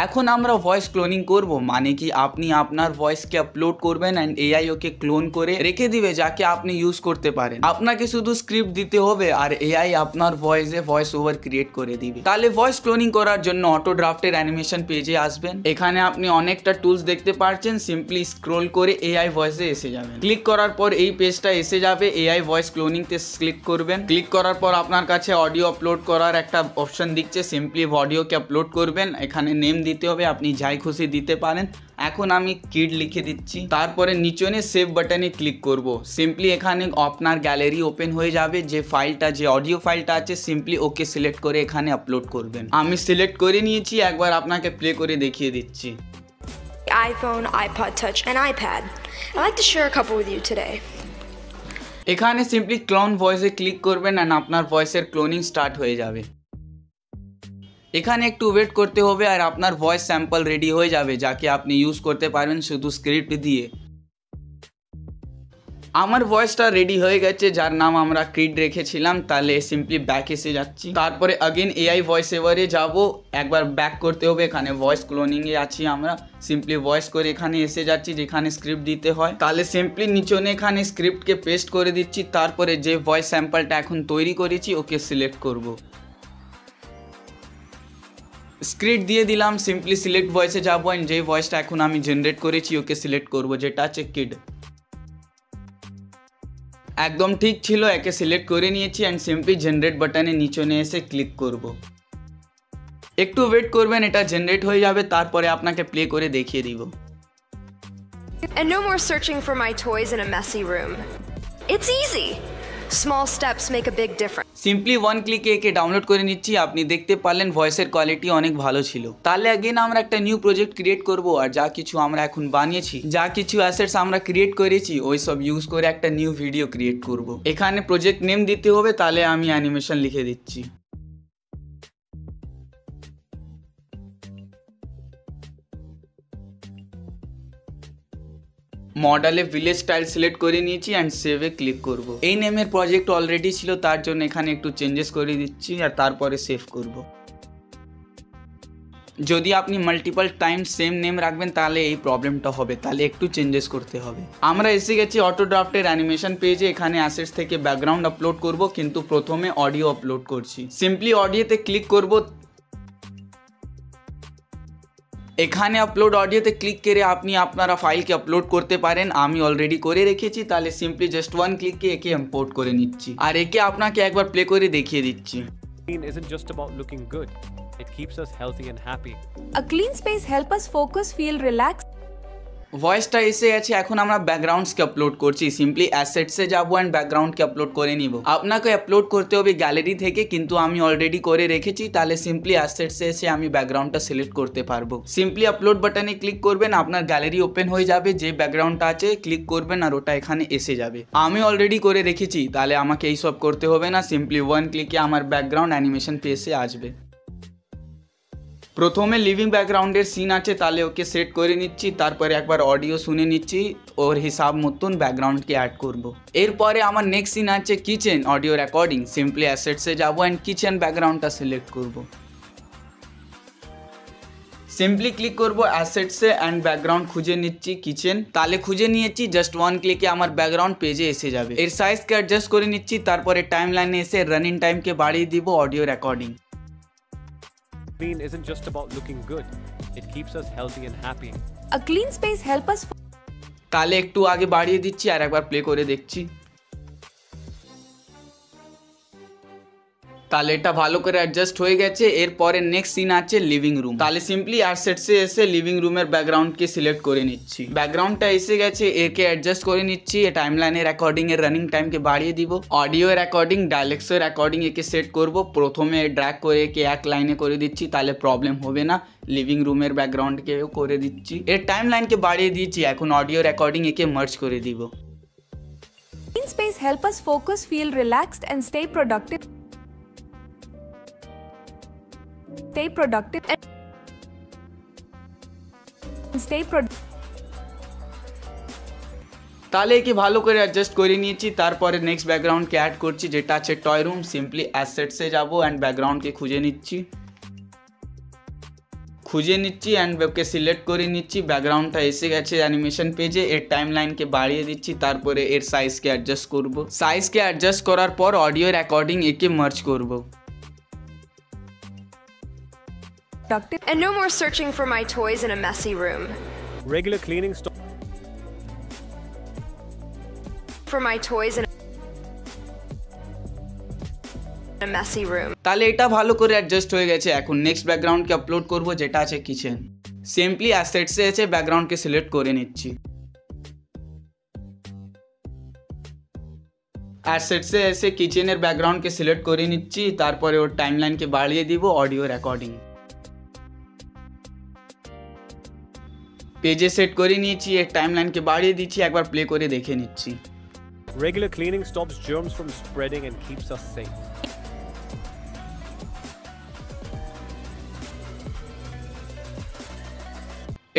এখন আমরা ভয়েস ক্লোনিং করব, মানে কি আপনি আপনার ভয়েসকে আপলোড করবেন অ্যান্ড এআই ওকে ক্লোন করে রেখে দিবে যাকে আপনি ইউজ করতে পারেন। আপনাকে শুধু স্ক্রিপ্ট দিতে হবে আর এআই আপনার ভয়েস ওভার ক্রিয়েট করে দিবে। তাহলে ভয়েস ক্লোনিং করার জন্য অটো ড্রাফটের অ্যানিমেশন পেজে আসবেন। এখানে আপনি অনেকটা টুলস দেখতে পাচ্ছেন, সিম্পলি স্ক্রোল করে এআই ভয়েসে এসে যাবেন। ক্লিক করার পর এই পেজটা এসে যাবে, এআই ভয়েস ক্লোনিংতে ক্লিক করবেন। ক্লিক করার পর আপনার কাছে অডিও আপলোড করার একটা অপশন দিচ্ছে, সিম্পলি অডিওকে আপলোড করবেন। এখানে নেম দিতে হবে, আপনি যাই খুশি দিতে পারেন। এখন আমি কিড লিখে দিচ্ছি, তারপরে নিচনে সেভ বাটনে ক্লিক করব। সিম্পলি এখানে আপনার গ্যালারি ওপেন হয়ে যাবে। যে ফাইলটা, যে অডিও ফাইলটা আছে, সিম্পলি ওকে সিলেক্ট করে এখানে আপলোড করবেন। আমি সিলেক্ট করে নিয়েছি, একবার আপনাকে প্লে করে দেখিয়ে দিচ্ছি।
iPhone, iPod Touch, and iPad. I'd like to share a couple with you today.
এখানে সিম্পলি ক্লোন ভয়েসে ক্লিক করবেন অ্যান্ড আপনার ভয়েসের ক্লোনিং স্টার্ট হয়ে যাবে। এখানে একটু ওয়েট করতে হবে আর আপনার ভয়েস স্যাম্পল রেডি হয়ে যাবে, যাকে আপনি ইউজ করতে পারবেন শুধু স্ক্রিপ্ট দিয়ে। আমার ভয়েসটা রেডি হয়ে গেছে, যার নাম আমরা কিড রেখেছিলাম। তাহলে সিম্পলি ব্যাক এসে যাচ্ছি, তারপরে अगेन এআই ভয়েস এভারে যাব। একবার ব্যাক করতে হবে, এখানে ভয়েস ক্লোনিংয়ে আছি আমরা। সিম্পলি ভয়েস করে এখানে এসে যাচ্ছি যেখানে স্ক্রিপ্ট দিতে হয়। তাহলে সিম্পলি নিচনে এখানে স্ক্রিপ্টকে পেস্ট করে দিচ্ছি, তারপরে যে ভয়েস স্যাম্পলটা এখন তৈরি করেছি ওকে সিলেক্ট করব। স্ক্রিপ্ট দিয়ে দিলাম, সিম্পলি সিলেক্ট ভয়েসে যাবো অ্যান্ড যে ভয়েসটা এখন আমি জেনারেট করেছি ওকে সিলেক্ট করব, যেটা আছে কিড। একদম ঠিক ছিল, একে সিলেক্ট করে নিয়েছি অ্যান্ড সিম্পলি জেনারেট বাটনে নিচনে এসে ক্লিক করব। একটু ওয়েট করবেন, এটা জেনারেট হয়ে যাবে, তারপরে আপনাকে প্লে করে দেখিয়ে দিব।
And no more searching for my toys in a messy room. It's easy. Small steps make a big difference.
Simply one ক্লিকে একে ডাউনলোড করে নিচ্ছি। আপনি দেখতে পারলেন ভয়েসের কোয়ালিটি অনেক ভালো ছিল। তাহলে अगेन আমরা একটা নিউ প্রজেক্ট ক্রিয়েট করব আর যা কিছু আমরা এখন বানিয়েছি, যা কিছু অ্যাসেটস আমরা ক্রিয়েট করেছি, ওই সব ইউজ করে একটা নিউ ভিডিও ক্রিয়েট করব। এখানে প্রজেক্ট নেম দিতে হবে, তাহলে আমি অ্যানিমেশন লিখে দিচ্ছি। মডেলে ভিলেজ স্টাইল সিলেক্ট করে নিয়েছি অ্যান্ড সেভে ক্লিক করব। এই নেমের প্রজেক্ট অলরেডি ছিল, তার জন্য এখানে একটু চেঞ্জেস করে দিচ্ছি আর তারপরে সেভ করব। যদি আপনি মাল্টিপল টাইম সেম নেম রাখবেন তাহলে এই প্রবলেমটা হবে, তাহলে একটু চেঞ্জেস করতে হবে। আমরা এসে গেছি অটো ড্রাফটের অ্যানিমেশন পেজে। এখানে অ্যাসেটস থেকে ব্যাকগ্রাউন্ড আপলোড করব, কিন্তু প্রথমে অডিও আপলোড করছি। সিম্পলি অডিওতে ক্লিক করব। এখানে আপলোড অডিওতে ক্লিক করে আপনি আপনারা ফাইলকে আপলোড করতে পারেন। আমি অলরেডি করে রেখেছি, তাহলে সিম্পলি জাস্ট ওয়ান ক্লিকে একে ইম্পোর্ট করে নিচ্ছি আর একে আপনাকে একবার প্লে করে দেখিয়ে দিচ্ছি।
Clean isn't just about looking good. It keeps us healthy and happy.
A clean space helps us focus, feel relaxed.
ভয়েসটা এসে গেছে, এখন আমরা ব্যাকগ্রাউন্ডসকে আপলোড করছি। সিম্পলি অ্যাসেটসে যাবো অ্যান্ড ব্যাকগ্রাউন্ডকে আপলোড করে নিব। আপনাকে আপলোড করতে হবে গ্যালারি থেকে, কিন্তু আমি অলরেডি করে রেখেছি। তাহলে সিম্পলি অ্যাসেটসে এসে আমি ব্যাকগ্রাউন্ডটা সিলেক্ট করতে পারবো। সিম্পলি আপলোড বাটনে ক্লিক করবেন, আপনার গ্যালারি ওপেন হয়ে যাবে। যে ব্যাকগ্রাউন্ডটা আছে ক্লিক করবেন আর ওটা এখানে এসে যাবে। আমি অলরেডি করে রেখেছি, তাহলে আমাকে এইসব করতে হবে না। সিম্পলি ওয়ান ক্লিকে আমার ব্যাকগ্রাউন্ড অ্যানিমেশন পেজে আসবে। প্রথমে লিভিং ব্যাকগ্রাউন্ডের সিন আছে, তাহলে ওকে সেট করে নিচ্ছি। তারপরে একবার অডিও শুনে নিচ্ছি, ওর হিসাব মতন ব্যাকগ্রাউন্ডকে অ্যাড করব। এরপরে আমার নেক্সট সিন আছে কিচেন অডিও রেকর্ডিং। সিম্পলি অ্যাসেটসে যাবো অ্যান্ড কিচেন ব্যাকগ্রাউন্ডটা সিলেক্ট করব। সিম্পলি ক্লিক করব অ্যাসেটসে অ্যান্ড ব্যাকগ্রাউন্ড খুঁজে নিচ্ছি কিচেন। তাহলে খুঁজে নিয়েছি, জাস্ট ওয়ান ক্লিকে আমার ব্যাকগ্রাউন্ড পেজে এসে যাবে। এর সাইজকে অ্যাডজাস্ট করে নিচ্ছি, তারপরে টাইম লাইনে এসে রানিং টাইমকে বাড়িয়ে দিব audio recording.
Clean isn't just about looking good. It keeps us healthy and happy.
A clean space helps us
তাহলে একটু আগে বাড়িয়ে দিচ্ছি আর একবার প্লে করে দেখছি। তাহলে এটা ভালো করে অ্যাডজাস্ট হয়ে গেছে। এরপরে নেক্সট সিন আছে লিভিং রুম। তাহলে সিম্পলি অ্যাসেটসে এসে লিভিং রুমের ব্যাকগ্রাউন্ডকে সিলেক্ট করে নিচ্ছি। ব্যাকগ্রাউন্ডটা এসে গেছে, একে অ্যাডজাস্ট করে নিচ্ছি। টাইম লাইনের রেকর্ডিং এর রানিং টাইমকে বাড়িয়ে দিব। অডিও রেকর্ডিং, ডায়ালেক্সের রেকর্ডিং একে সেট করব। প্রথমে ড্র্যাগ করে একে এক লাইনে করে দিচ্ছি, তাহলে প্রবলেম হবে না। লিভিং রুমের ব্যাকগ্রাউন্ডকেও করে দিচ্ছি। এর টাইম লাইনকে বাড়িয়ে দিয়েছি। এখন অডিও রেকর্ডিং একে মার্জ করে দিব।
clean space help us focus, feel relaxed and stay productive. Stay productive and stay productive.
তাহলে একে ভালো করে অ্যাডজাস্ট করে নিয়েছি। তারপরে নেক্সট ব্যাকগ্রাউন্ডকে অ্যাড করছি যেটা আছে টয় রুম। সিম্পলি অ্যাসেটসে যাবো অ্যান্ড ব্যাকগ্রাউন্ডকে খুঁজে নিচ্ছি অ্যান্ড ওকে সিলেক্ট করে নিচ্ছি। ব্যাকগ্রাউন্ডটা এসে গেছে অ্যানিমেশন পেজে। এর টাইম লাইনকে বাড়িয়ে দিচ্ছি, তারপরে এর সাইজকে অ্যাডজাস্ট করব। সাইজকে অ্যাডজাস্ট করার পর অডিওর অ্যাকর্ডিং একে মার্জ করব।
And no more searching for my toys in a messy room.
Regular cleaning stops
For my toys in a messy room.
তাহলে এটা ভালো করে অ্যাডজাস্ট হয়ে গেছে। এখন নেক্সট ব্যাকগ্রাউন্ডকে আপলোড করব যেটা আছে কিচেন। সিম্পলি অ্যাসেটসে এসে ব্যাকগ্রাউন্ডকে সিলেক্ট করে নিচ্ছি। অ্যাসেটসে এসে কিচেনের ব্যাকগ্রাউন্ডকে সিলেক্ট করে নিচ্ছি, তারপরে ওর টাইমলাইনকে বাড়িয়ে দিব অডিওর অ্যাকর্ডিং। পেজে সেট করে নিয়েছি, এর টাইমলাইনকে বাড়িয়ে দিচ্ছি, একবার প্লে করে দেখে নিচ্ছি।
Regular cleaning stops germs from spreading and keeps us safe.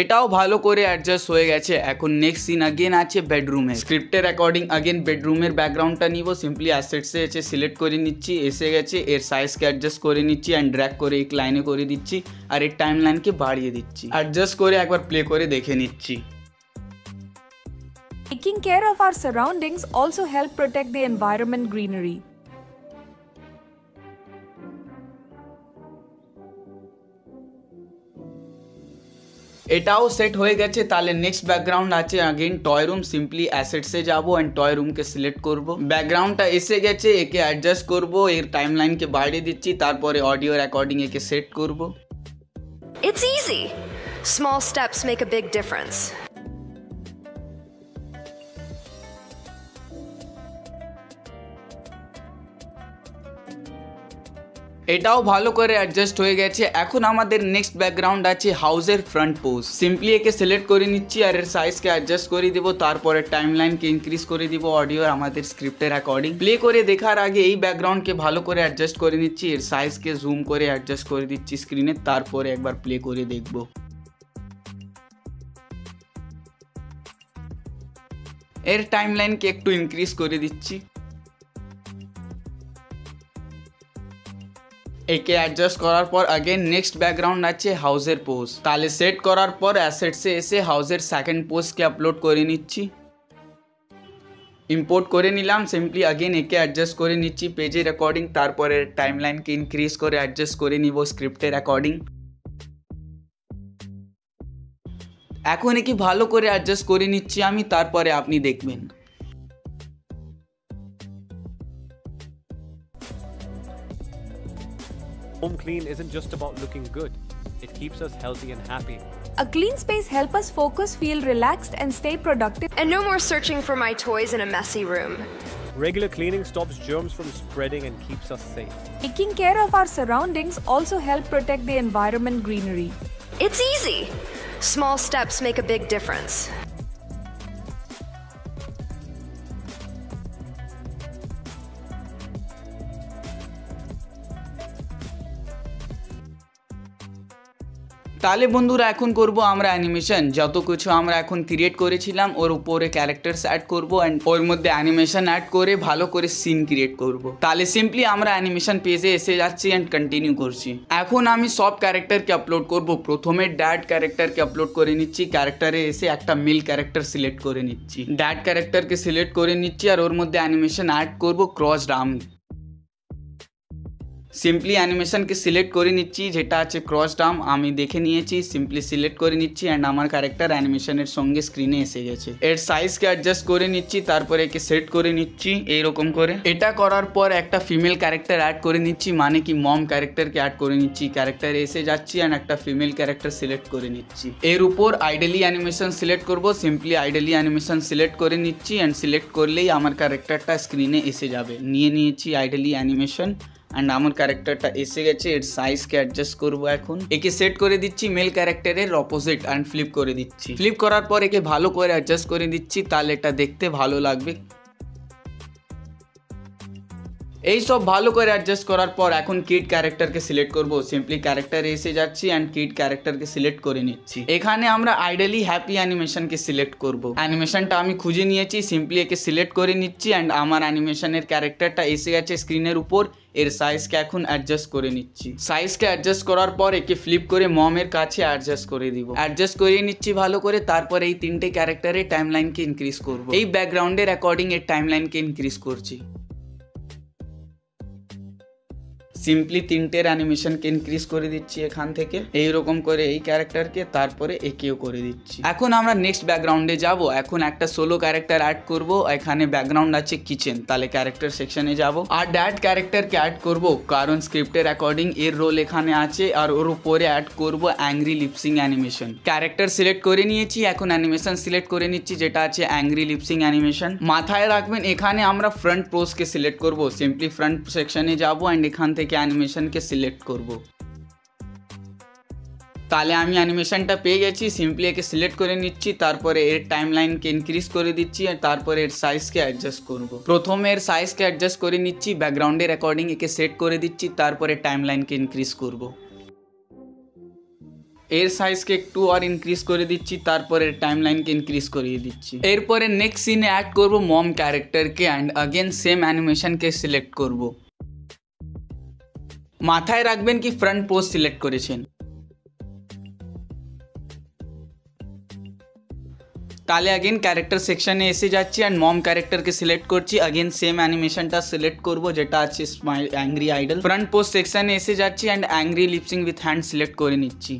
এটাও ভালো করে অ্যাডজাস্ট হয়ে গেছে। এখন নেক্সট সিন अगेन আছে বেডরুমে। স্ক্রিপ্টের অ্যাকর্ডিং अगेन বেডরুমের ব্যাকগ্রাউন্ডটা নিব। সিম্পলি অ্যাসেটসে এসে সিলেক্ট করে নিচ্ছি, এসে গেছে। এর সাইজকে অ্যাডজাস্ট করে নিচ্ছি অ্যান্ড ড্র্যাগ করে এক লাইনে করে দিচ্ছি আর এর টাইমলাইনকে বাড়িয়ে দিচ্ছি। অ্যাডজাস্ট করে একবার প্লে করে দেখে নিচ্ছি।
Taking care of our surroundings also help protect the environment greenery.
এটাও সেট হয়ে গেছে। তাহলে নেক্সট ব্যাকগ্রাউন্ড আছে अगेन টয় রুম। সিম্পলি অ্যাসেটসে যাব অ্যান্ড টয় রুমকে সিলেক্ট করব। ব্যাকগ্রাউন্ডটা এসে গেছে, একে অ্যাডজাস্ট করব, এর টাইমলাইনকে বাড়িয়ে দিচ্ছি, তারপরে অডিওর অ্যাকর্ডিং একে সেট করব।
It's easy. Small steps make a big difference.
এটাও ভালো করে অ্যাডজাস্ট হয়ে গেছে। এখন আমাদের নেক্সট ব্যাকগ্রাউন্ড আছে হাউসের ফ্রন্ট পোজ। সিম্পলি একে সিলেক্ট করে নিচ্ছি আর এর সাইজকে অ্যাডজাস্ট করে দিব, তারপরে টাইমলাইনকে ইনক্রিজ করে দিব অডিও আমাদের স্ক্রিপ্টের অ্যাকর্ডিং। প্লে করে দেখার আগে এই ব্যাকগ্রাউন্ডকে ভালো করে অ্যাডজাস্ট করে নিচ্ছি, এর সাইজকে জুম করে অ্যাডজাস্ট করে দিচ্ছি স্ক্রিনে, তারপরে একবার প্লে করে দেখব। এর টাইমলাইনকে একটু ইনক্রিজ করে দিচ্ছি, একে অ্যাডজাস্ট করার পর अगेन নেক্সট ব্যাকগ্রাউন্ড আছে হাউসের পোজ। তাহলে সেট করার পর অ্যাসেটসে এসে হাউসের সেকেন্ড পোজকে আপলোড করে নিচ্ছি, ইম্পোর্ট করে নিলাম। সিম্পলি अगेन একে অ্যাডজাস্ট করে নিচ্ছি পেজের অ্যাকর্ডিং, তারপরে টাইমলাইনকে ইনক্রিজ করে অ্যাডজাস্ট করে নিব স্ক্রিপ্টের অ্যাকর্ডিং। এখন একে ভালো করে অ্যাডজাস্ট করে নিচ্ছি আমি, তারপরে আপনি দেখবেন।
Home clean isn't just about looking good. It keeps us healthy and happy.
A clean space helps us focus, feel relaxed, and stay productive.
And no more searching for my toys in a messy room.
Regular cleaning stops germs from spreading and keeps us safe.
Taking care of our surroundings also help protect the environment greenery.
It's easy. Small steps make a big difference.
তাহলে বন্ধুরা এখন করব আমরা animation. যত কিছু আমরা এখন create করেছিলাম ওর উপরে ক্যারেক্টারস অ্যাড করব অ্যান্ড ওর মধ্যে অ্যানিমেশন অ্যাড করে ভালো করে সিন ক্রিয়েট করব। তাহলে সিম্পলি আমরা অ্যানিমেশন পেজে এসে যাচ্ছি অ্যান্ড কন্টিনিউ করছি। এখন আমি সব ক্যারেক্টারকে আপলোড করব। প্রথমে ড্যাড ক্যারেক্টারকে আপলোড করে নিচ্ছি, ক্যারেক্টারে এসে একটা মেল ক্যারেক্টার সিলেক্ট করে নিচ্ছি। ড্যাড ক্যারেক্টারকে সিলেক্ট করে নিচ্ছি আর ওর মধ্যে অ্যানিমেশন অ্যাড করব ক্রসড আর্ম। সিম্পলি অ্যানিমেশনকে সিলেক্ট করে নিচ্ছি, যেটা আছে ক্রসড আর্ম আমি দেখে নিয়েছি। সিম্পলি সিলেক্ট করে নিচ্ছি অ্যান্ড আমার ক্যারেক্টার অ্যানিমেশনের সঙ্গে স্ক্রিনে এসে গেছে। এর সাইজকে অ্যাডজাস্ট করে নিচ্ছি, তারপরে একে সেট করে নিচ্ছি এইরকম করে। এটা করার পর একটা ফিমেল ক্যারেক্টার অ্যাড করে নিচ্ছি, মানে কি মম ক্যারেক্টারকে অ্যাড করে নিচ্ছি। ক্যারেক্টারে এসে যাচ্ছি অ্যান্ড একটা ফিমেল ক্যারেক্টার সিলেক্ট করে নিচ্ছি। এর উপর আইডেলি অ্যানিমেশন সিলেক্ট করব। সিম্পলি আইডেলি অ্যানিমেশন সিলেক্ট করে নিচ্ছি অ্যান্ড সিলেক্ট করলেই আমার ক্যারেক্টারটা স্ক্রিনে এসে যাবে। নিয়ে নিয়েছি আইডেলি অ্যানিমেশন অ্যান্ড আমার ক্যারেক্টারটা এসে গেছে। এর সাইজকে অ্যাডজাস্ট করবো। এখন একে সেট করে দিচ্ছি মেল ক্যারেক্টারের অপোজিট অ্যান্ড ফ্লিপ করে দিচ্ছি। ফ্লিপ করার পর একে ভালো করে অ্যাডজাস্ট করে দিচ্ছি, তাহলে এটা দেখতে ভালো লাগবে। এই সব ভালো করে অ্যাডজাস্ট করার পর এখন কিড ক্যারেক্টারকে সিলেক্ট করব। সিম্পলি ক্যারেক্টারে এসে যাচ্ছি অ্যান্ড কিড ক্যারেক্টারকে সিলেক্ট করে নিচ্ছি। এখানে আমরা আইডিয়ালি হ্যাপি অ্যানিমেশনকে সিলেক্ট করব। অ্যানিমেশনটা আমি খুঁজে নিয়েছি, সিম্পলি একে সিলেক্ট করে নিচ্ছি অ্যান্ড আমার অ্যানিমেশনের ক্যারেক্টারটা এসে গেছে স্ক্রিনের উপর। এর সাইজকে এখন অ্যাডজাস্ট করে নিচ্ছি। সাইজকে অ্যাডজাস্ট করার পর একে ফ্লিপ করে মমের কাছে অ্যাডজাস্ট করে দিব। অ্যাডজাস্ট করিয়ে নিচ্ছি ভালো করে। তারপর এই তিনটে ক্যারেক্টারের টাইমলাইনকে ইনক্রিজ করব। এই ব্যাকগ্রাউন্ডের অ্যাকর্ডিং এর টাইমলাইনকে ইনক্রিজ করছি। সিম্পলি তিনটের অ্যানিমেশনকে ইনক্রিজ করে দিচ্ছি এখান থেকে, এইরকম করে এই ক্যারেক্টারকে, তারপরে একেও করে দিচ্ছি। এখন আমরা নেক্সট ব্যাকগ্রাউন্ডে যাব। এখন একটা সোলো ক্যারেক্টার অ্যাড করব। এখানে ব্যাকগ্রাউন্ড আছে কিচেন, তাহলে ক্যারেক্টার সেকশনে যাব আর ড্যাড ক্যারেক্টারকে অ্যাড করব, কারণ স্ক্রিপ্টের অ্যাকর্ডিং এর রোল এখানে আছে। আর ওর উপরে অ্যাড করব angry lip sync animation. Character select করে নিয়েছি, এখন অ্যানিমেশন সিলেক্ট করে নিচ্ছি যেটা আছে অ্যাংরি লিপসিং অ্যানিমেশন। মাথায় রাখবেন এখানে আমরা ফ্রন্ট পোজকে সিলেক্ট করব। সিম্পলি ফ্রন্ট সেকশনে যাব অ্যান্ড এখান থেকে অ্যানিমেশনকে সিলেক্ট করব। তাহলে আমি অ্যানিমেশনটা পেয়ে গেছি। সিম্পলি একে সিলেক্ট করে নিচ্ছি, তারপরে এর টাইমলাইনকে ইনক্রিজ করে দিচ্ছি আর তারপরে এর সাইজকে অ্যাডজাস্ট করব। প্রথমে এর সাইজকে অ্যাডজাস্ট করে নিচ্ছি, ব্যাকগ্রাউন্ডের অ্যাকর্ডিং একে সেট করে দিচ্ছি, তারপরে টাইমলাইনকে ইনক্রিজ করব। এর সাইজকে একটু আর ইনক্রিজ করে দিচ্ছি, তারপরে টাইমলাইনকে ইনক্রিজ করিয়ে দিচ্ছি। এরপরে নেক্সট সিনে অ্যাড করব মম ক্যারেক্টারকে অ্যান্ড अगेन সেম অ্যানিমেশনকে সিলেক্ট করব। মাথায় রাখবেন কি ফ্রন্ট পোজ সিলেক্ট করেছেন। তাহলে अगेन ক্যারেক্টার সেকশনে এসে যাচ্ছি অ্যান্ড মম ক্যারেক্টারকে সিলেক্ট করছি। अगेन সেম অ্যানিমেশনটা সিলেক্ট করব যেটা আছে smile angry idol. Front pose সেকশনে এসে যাচ্ছি and angry lip sync with hand select করে নিচ্ছি।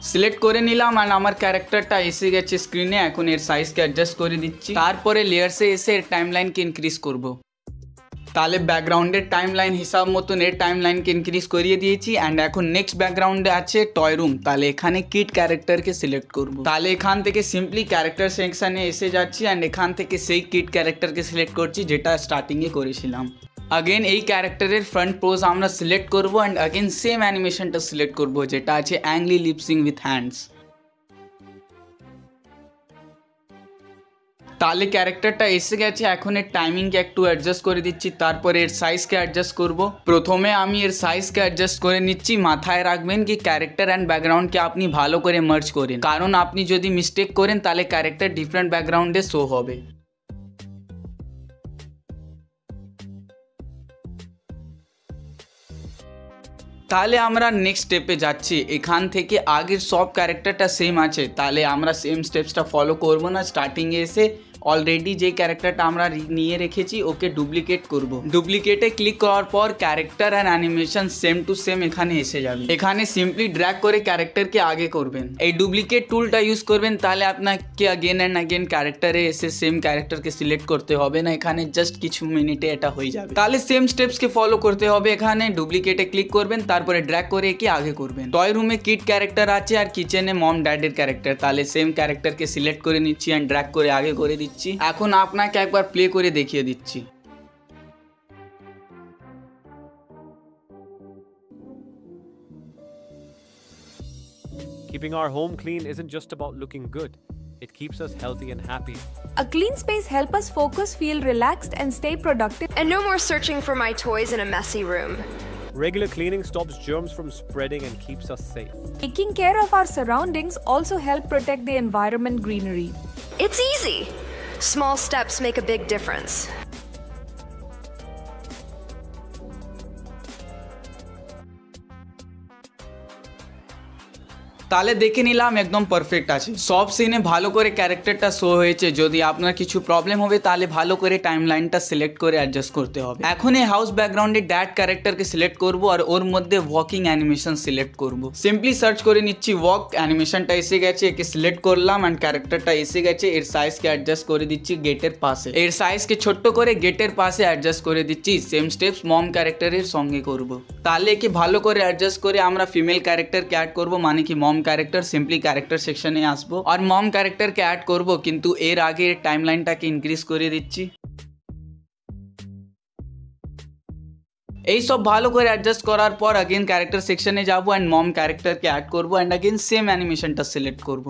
সিলেক্ট করে নিলাম আর আমার ক্যারেক্টারটা এসে গেছে স্ক্রিনে। এখন এর সাইজকে অ্যাডজাস্ট করে দিচ্ছি, তারপরে লেয়ারসে এসে এর টাইমলাইনকে ইনক্রিজ করব। তাহলে ব্যাকগ্রাউন্ডের টাইমলাইন হিসাব মতন এর টাইমলাইনকে ইনক্রিজ করিয়ে দিয়েছি অ্যান্ড এখন নেক্সট ব্যাকগ্রাউন্ডে আছে টয় রুম। তাহলে এখানে কিড ক্যারেক্টারকে সিলেক্ট করব। তাহলে এখান থেকে সিম্পলি ক্যারেক্টার সেকশনে এসে যাচ্ছি অ্যান্ড এখান থেকে সেই কিড ক্যারেক্টারকে সিলেক্ট করছি যেটা স্টার্টিংয়ে করেছিলাম। अगेन এই ক্যারেক্টারের ফ্রন্ট পোজ আমরা সিলেক্ট করব অ্যান্ড अगेन সেম অ্যানিমেশনটা সিলেক্ট করব যেটা আছে অ্যাংরি লিপসিং উইথ হ্যান্ডস। তাহলে ক্যারেক্টারটা এসে গেছে। এখন এর টাইমিংকে একটু অ্যাডজাস্ট করে দিচ্ছি, তারপরে এর সাইজকে অ্যাডজাস্ট করব। প্রথমে আমি এর সাইজকে অ্যাডজাস্ট করে নিচ্ছি। মাথায় রাখবেন কি ক্যারেক্টার অ্যান্ড ব্যাকগ্রাউন্ডকে আপনি ভালো করে মার্জ করেন, কারণ আপনি যদি মিস্টেক করেন তাহলে ক্যারেক্টার ডিফারেন্ট ব্যাকগ্রাউন্ডে শো হবে। তাহলে আমরা নেক্সট স্টেপে যাচ্ছি। এখান থেকে আগের সব ক্যারেক্টারটা সেম আছে, তাহলে আমরা সেম স্টেপসটা ফলো করব না। স্টার্টিংয়ে এসে অলরেডি যে ক্যারেক্টারটা আমরা নিয়ে রেখেছি ওকে ডুপ্লিকেট করব। ডুপ্লিকেটে ক্লিক করার পর character and animation same to same এখানে এসে যাবে। এখানে সিম্পলি ড্র্যাগ করে ক্যারেক্টারকে আগে করবেন। এই ডুপ্লিকেট টুলটা ইউজ করবেন, তাহলে আপনাকে अगेन অ্যান্ড अगेन ক্যারেক্টারে এসে সেম ক্যারেক্টারকে সিলেক্ট করতে হবে না। এখানে জাস্ট কিছু মিনিটে এটা হয়ে যাবে। তাহলে সেম স্টেপসকে ফলো করতে হবে। এখানে ডুপ্লিকেটে ক্লিক করবেন, তারপরে ড্র্যাগ করে একে আগে করবেন। টয় রুমে কিড ক্যারেক্টার আছে আর কিচেনে মম ড্যাডের ক্যারেক্টার। তাহলে সেম ক্যারেক্টারকে সিলেক্ট করে নিচ্ছি অ্যান্ড ড্র্যাগ করে আগে করে দিচ্ছি। এখন আপনাকে একবার প্লে করে দেখিয়ে দিচ্ছি।
Keeping our home clean isn't just about looking good, it keeps us healthy and happy.
A clean space helps us focus, feel relaxed, and stay productive.
And no more searching for my toys in a messy room.
Regular cleaning stops germs from spreading and keeps us safe.
Taking care of our surroundings also help protect the environment greenery.
It's easy. Small steps make a big difference.
তাহলে দেখে নিলাম একদম perfect আছে। সব সিনে ভালো করে ক্যারেক্টারটা শো হয়েছে। যদি আপনার কিছু প্রবলেম হবে তাহলে ভালো করে টাইমলাইনটা সিলেক্ট করে অ্যাডজাস্ট করতে হবে। এখন এই হাউস ব্যাকগ্রাউন্ডে ড্যাড ক্যারেক্টারকে সিলেক্ট করব আর ওর মধ্যে ওয়াকিং অ্যানিমেশন সিলেক্ট করব। সিম্পলি সার্চ করে নিচ্ছি ওয়াক, অ্যানিমেশনটা এসে গেছে, একে সিলেক্ট করলাম অ্যান্ড ক্যারেক্টারটা এসে গেছে। এর সাইজকে অ্যাডজাস্ট করে দিচ্ছি গেটের পাশে। এর সাইজকে ছোট্ট করে গেটের পাশে অ্যাডজাস্ট করে দিচ্ছি। সেম স্টেপস মম ক্যারেক্টারের সঙ্গে করব। তাহলে একে ভালো করে অ্যাডজাস্ট করে আমরা ফিমেল ক্যারেক্টারকে অ্যাড করব, মানে কি মম ক্যারেক্টার। সিম্পলি ক্যারেক্টার সেকশনে আসবো আর মম ক্যারেক্টারকে অ্যাড করব, কিন্তু এর আগে টাইমলাইনটাকে ইনক্রিজ করে দিচ্ছি। এই সব ভালো করে অ্যাডজাস্ট করার পর अगेन ক্যারেক্টার সেকশনে যাব অ্যান্ড মম ক্যারেক্টারকে অ্যাড করব অ্যান্ড अगेन সেম অ্যানিমেশনটা সিলেক্ট করব।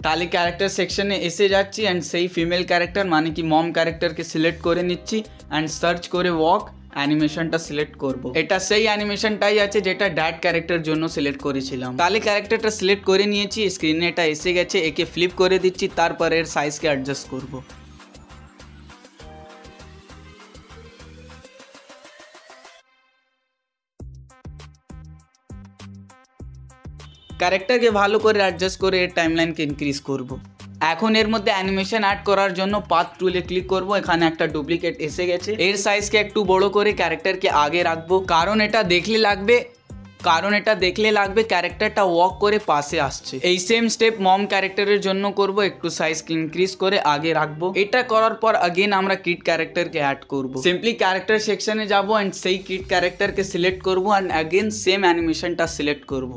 তাহলে ক্যারেক্টার সেকশনে এসে যাচ্ছি অ্যান্ড সেই ফিমেল ক্যারেক্টার মানে কি মম ক্যারেক্টারকে সিলেক্ট করে নিচ্ছি অ্যান্ড সার্চ করে ওয়াক অ্যানিমেশনটা সিলেক্ট করব। এটা সেই অ্যানিমেশনটাই আছে যেটা ড্যাড ক্যারেক্টার জন্য সিলেক্ট করেছিলাম। তাহলে ক্যারেক্টারটা সিলেক্ট করে নিয়েছি, স্ক্রিনে এটা এসে গেছে, একে ফ্লিপ করে দিচ্ছি, তারপর এর সাইজকে অ্যাডজাস্ট করব। ক্যারেক্টারকে ভালো করে অ্যাডজাস্ট করে এর টাইমলাইনকে ইনক্রিজ করব। এখন এর মধ্যে অ্যানিমেশন অ্যাড করার জন্য পাথ টুলে ক্লিক করব। এখানে একটা ডুপ্লিকেট এসে গেছে, এর সাইজকে একটু বড় করে ক্যারেক্টারকে আগে রাখবো, কারণ এটা দেখলে লাগবে ক্যারেক্টারটা ওয়াক করে পাশে আসছে। এই সেম স্টেপ মম ক্যারেক্টারের জন্য করব, একটু সাইজকে ইনক্রিজ করে আগে রাখবো। এটা করার পর अगेन আমরা কিড ক্যারেক্টারকে অ্যাড করব। সিম্পলি ক্যারেক্টার সেকশনে যাব অ্যান্ড সেই কিড ক্যারেক্টারকে সিলেক্ট করব অ্যান্ড अगेन সেম অ্যানিমেশনটা সিলেক্ট করব।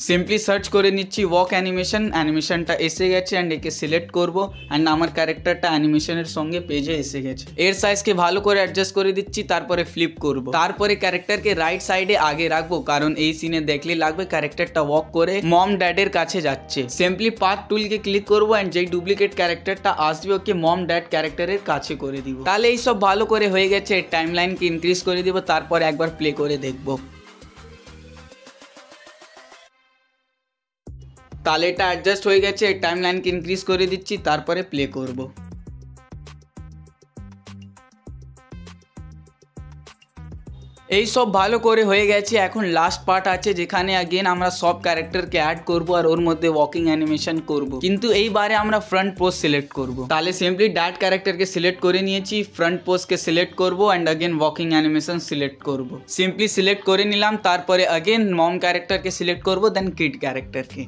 সিম্পলি সার্চ করে নিচ্ছি ওয়াক অ্যানিমেশনটা এসে গেছে অ্যান্ড একে সিলেক্ট করব অ্যান্ড আমার ক্যারেক্টারটা অ্যানিমেশনের সঙ্গে পেজে এসে গেছে। এর সাইজকে ভালো করে অ্যাডজাস্ট করে দিচ্ছি, তারপরে ফ্লিপ করব। তারপরে ক্যারেক্টারকে রাইট সাইডে আগে রাখবো, কারণ এই সিনে দেখলে লাগবে ক্যারেক্টারটা ওয়াক করে মম ড্যাডের কাছে যাচ্ছে। সিম্পলি পাথ টুলকে ক্লিক করবো অ্যান্ড যেই ডুপ্লিকেট ক্যারেক্টারটা আসবে ওকে মম ড্যাড ক্যারেক্টারের কাছে করে দিব। তাহলে এই সব ভালো করে হয়ে গেছে, টাইমলাইনকে ইনক্রিজ করে দিব, তারপর একবার প্লে করে দেখবো। তাহলে এটা অ্যাডজাস্ট হয়ে গেছে, টাইমলাইনকে ইনক্রিজ করে দিচ্ছি, তারপরে প্লে করব। এই সব ভালো করে হয়ে গেছে। এখন লাস্ট পার্ট আছে যেখানে अगेन আমরা সব ক্যারেক্টারকে অ্যাড করব আর ওর মধ্যে ওয়াকিং অ্যানিমেশন করব, কিন্তু এইবারে আমরা ফ্রন্ট পোজ সিলেক্ট করব। তাহলে সিম্পলি ড্যাড ক্যারেক্টারকে সিলেক্ট করে নিয়েছি, ফ্রন্ট পোজকে সিলেক্ট করব and again walking animation select করব। সিম্পলি সিলেক্ট করে নিলাম, তারপরে अगेन মম ক্যারেক্টারকে সিলেক্ট করব, দেন কিড ক্যারেক্টারকে।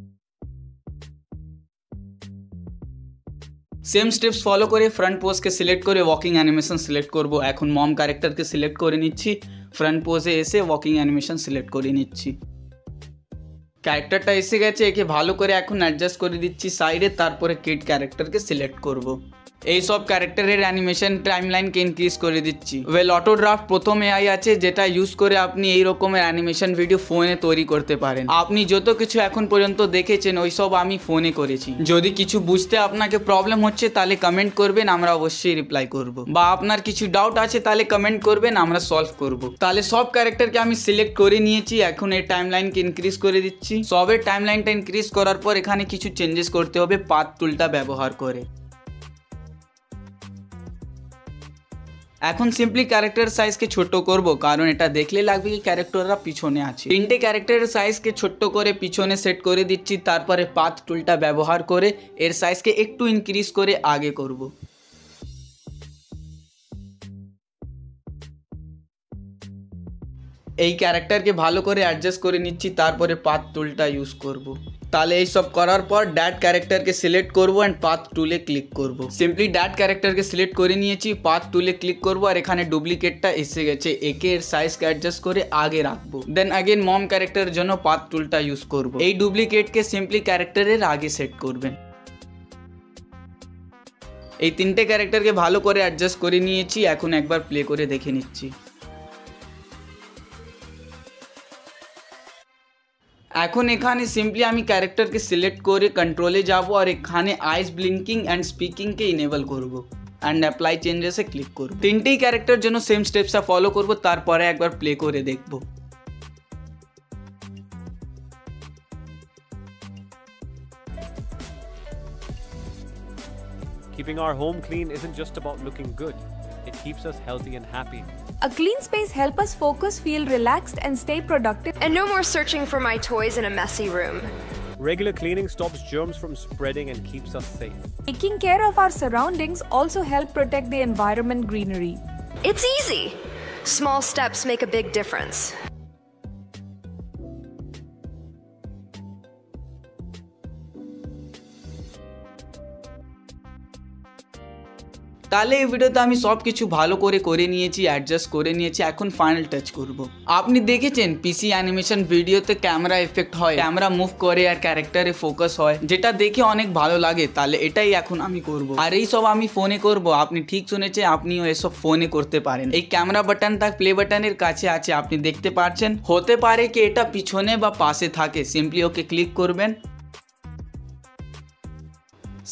সেম স্টেপস ফলো করে ফ্রন্ট পোজকে সিলেক্ট করে ওয়াকিং অ্যানিমেশন সিলেক্ট করব। এখন মম ক্যারেক্টারকে সিলেক্ট করে নিচ্ছি, ফ্রন্ট পোজে এসে ওয়াকিং অ্যানিমেশন সিলেক্ট করে নিচ্ছি। ক্যারেক্টারটা এসে গেছে, একে ভালো করে এখন অ্যাডজাস্ট করে দিচ্ছি সাইডে, তারপরে কিড ক্যারেক্টারকে সিলেক্ট করব। এই সব ক্যারেক্টারের অ্যানিমেশন টাইমলাইনকে ইনক্রিজ করে দিচ্ছি। ওয়েল অটো ড্রাফট প্রথম এআই আছে যেটা ইউজ করে আপনি এই রকমের অ্যানিমেশন ভিডিও ফোনে তৈরি করতে পারেন। আপনি যত কিছু এখন পর্যন্ত দেখেছেন ওই সব আমি ফোনে করেছি। যদি কিছু বুঝতে আপনাকে প্রবলেম হচ্ছে তাহলে কমেন্ট করবেন, আমরা অবশ্যই রিপ্লাই করব। বা আপনার কিছু ডাউট আছে তাহলে কমেন্ট করবেন, আমরা সলভ করব। তাহলে সব ক্যারেক্টারকে আমি সিলেক্ট করে নিয়েছি, এখন এই টাইমলাইনকে ইনক্রিজ করে দিচ্ছি। সবের টাইমলাইনটা ইনক্রিজ করার পর এখানে কিছু চেঞ্জেস করতে হবে পাথ টুলটা ব্যবহার করে। এখন সিম্পলি ক্যারেক্টার সাইজকে ছোট করব, কারণ এটা দেখলে লাগবে কি ক্যারেক্টাররা পিছনে আছে। তিনটে ক্যারেক্টারের সাইজকে ছোট করে পিছনে সেট করে দিচ্ছি, তারপরে পাথ টুলটা ব্যবহার করে এর সাইজকে একটু ইনক্রিজ করে আগে করব। এই ক্যারেক্টারকে ভালো করে অ্যাডজাস্ট করে নিচ্ছি, তারপরে পাথ টুলটা ইউজ করব। তাহলে এই সব করার পর ড্যাড ক্যারেক্টারকে সিলেক্ট করব অ্যান্ড পাথ টুলে ক্লিক করব। সিম্পলি ড্যাড ক্যারেক্টারকে সিলেক্ট করে নিয়েছি, পাথ টুলে ক্লিক করব আর এখানে ডুপ্লিকেটটা এসে গেছে, একে এর সাইজকে অ্যাডজাস্ট করে আগে রাখবো। দেন अगेन মম ক্যারেক্টারের জন্য পাথ টুলটা ইউজ করব। এই ডুপ্লিকেটকে সিম্পলি ক্যারেক্টারের আগে সেট করবেন। এই তিনটে ক্যারেক্টারকে ভালো করে অ্যাডজাস্ট করে নিয়েছি, এখন একবার প্লে করে দেখে নিচ্ছি। এখন এখানে সিম্পলি আমি ক্যারেক্টারকে সিলেক্ট করে কন্ট্রোলে যাব আর এখানে আইস ব্লিঙ্কিং অ্যান্ড স্পিকিংকে ইনেবল করব অ্যান্ড অ্যাপ্লাই চেঞ্জেসে ক্লিক করব। তিনটেই ক্যারেক্টার জন্য সেম স্টেপসটা ফলো করব, তারপরে একবার প্লে করে দেখব।
Keeping our home clean isn't just about looking good, it keeps us healthy and happy.
A clean space helps us focus, feel relaxed, and stay productive.
And no more searching for my toys in a messy room.
Regular cleaning stops germs from spreading and keeps us safe.
Taking care of our surroundings also help protect the environment greenery.
It's easy. Small steps make a big difference.
তাহলে এই ভিডিওতে আমি সব কিছু ভালো করে নিয়েছি, adjust করে নিয়েছি। এখন ফাইনাল টাচ করব। আপনি দেখেছেন পিসি অ্যানিমেশন ভিডিওতে ক্যামেরা এফেক্ট হয়, ক্যামেরা মুভ করে আর ক্যারেক্টারে ফোকাস হয়, যেটা দেখে অনেক ভালো লাগে। তাহলে এটাই এখন আমি করব। আর এই সব আমি ফোনে করব। আপনি ঠিক শুনেছেন, আপনিও এসব ফোনে করতে পারেন। এই ক্যামেরা বাটন তার প্লে বাটনের কাছে আছে, আপনি দেখতে পাচ্ছেন। হতে পারে কি এটা পিছনে বা পাশে থাকে, সিম্পলি ওকে ক্লিক করবেন।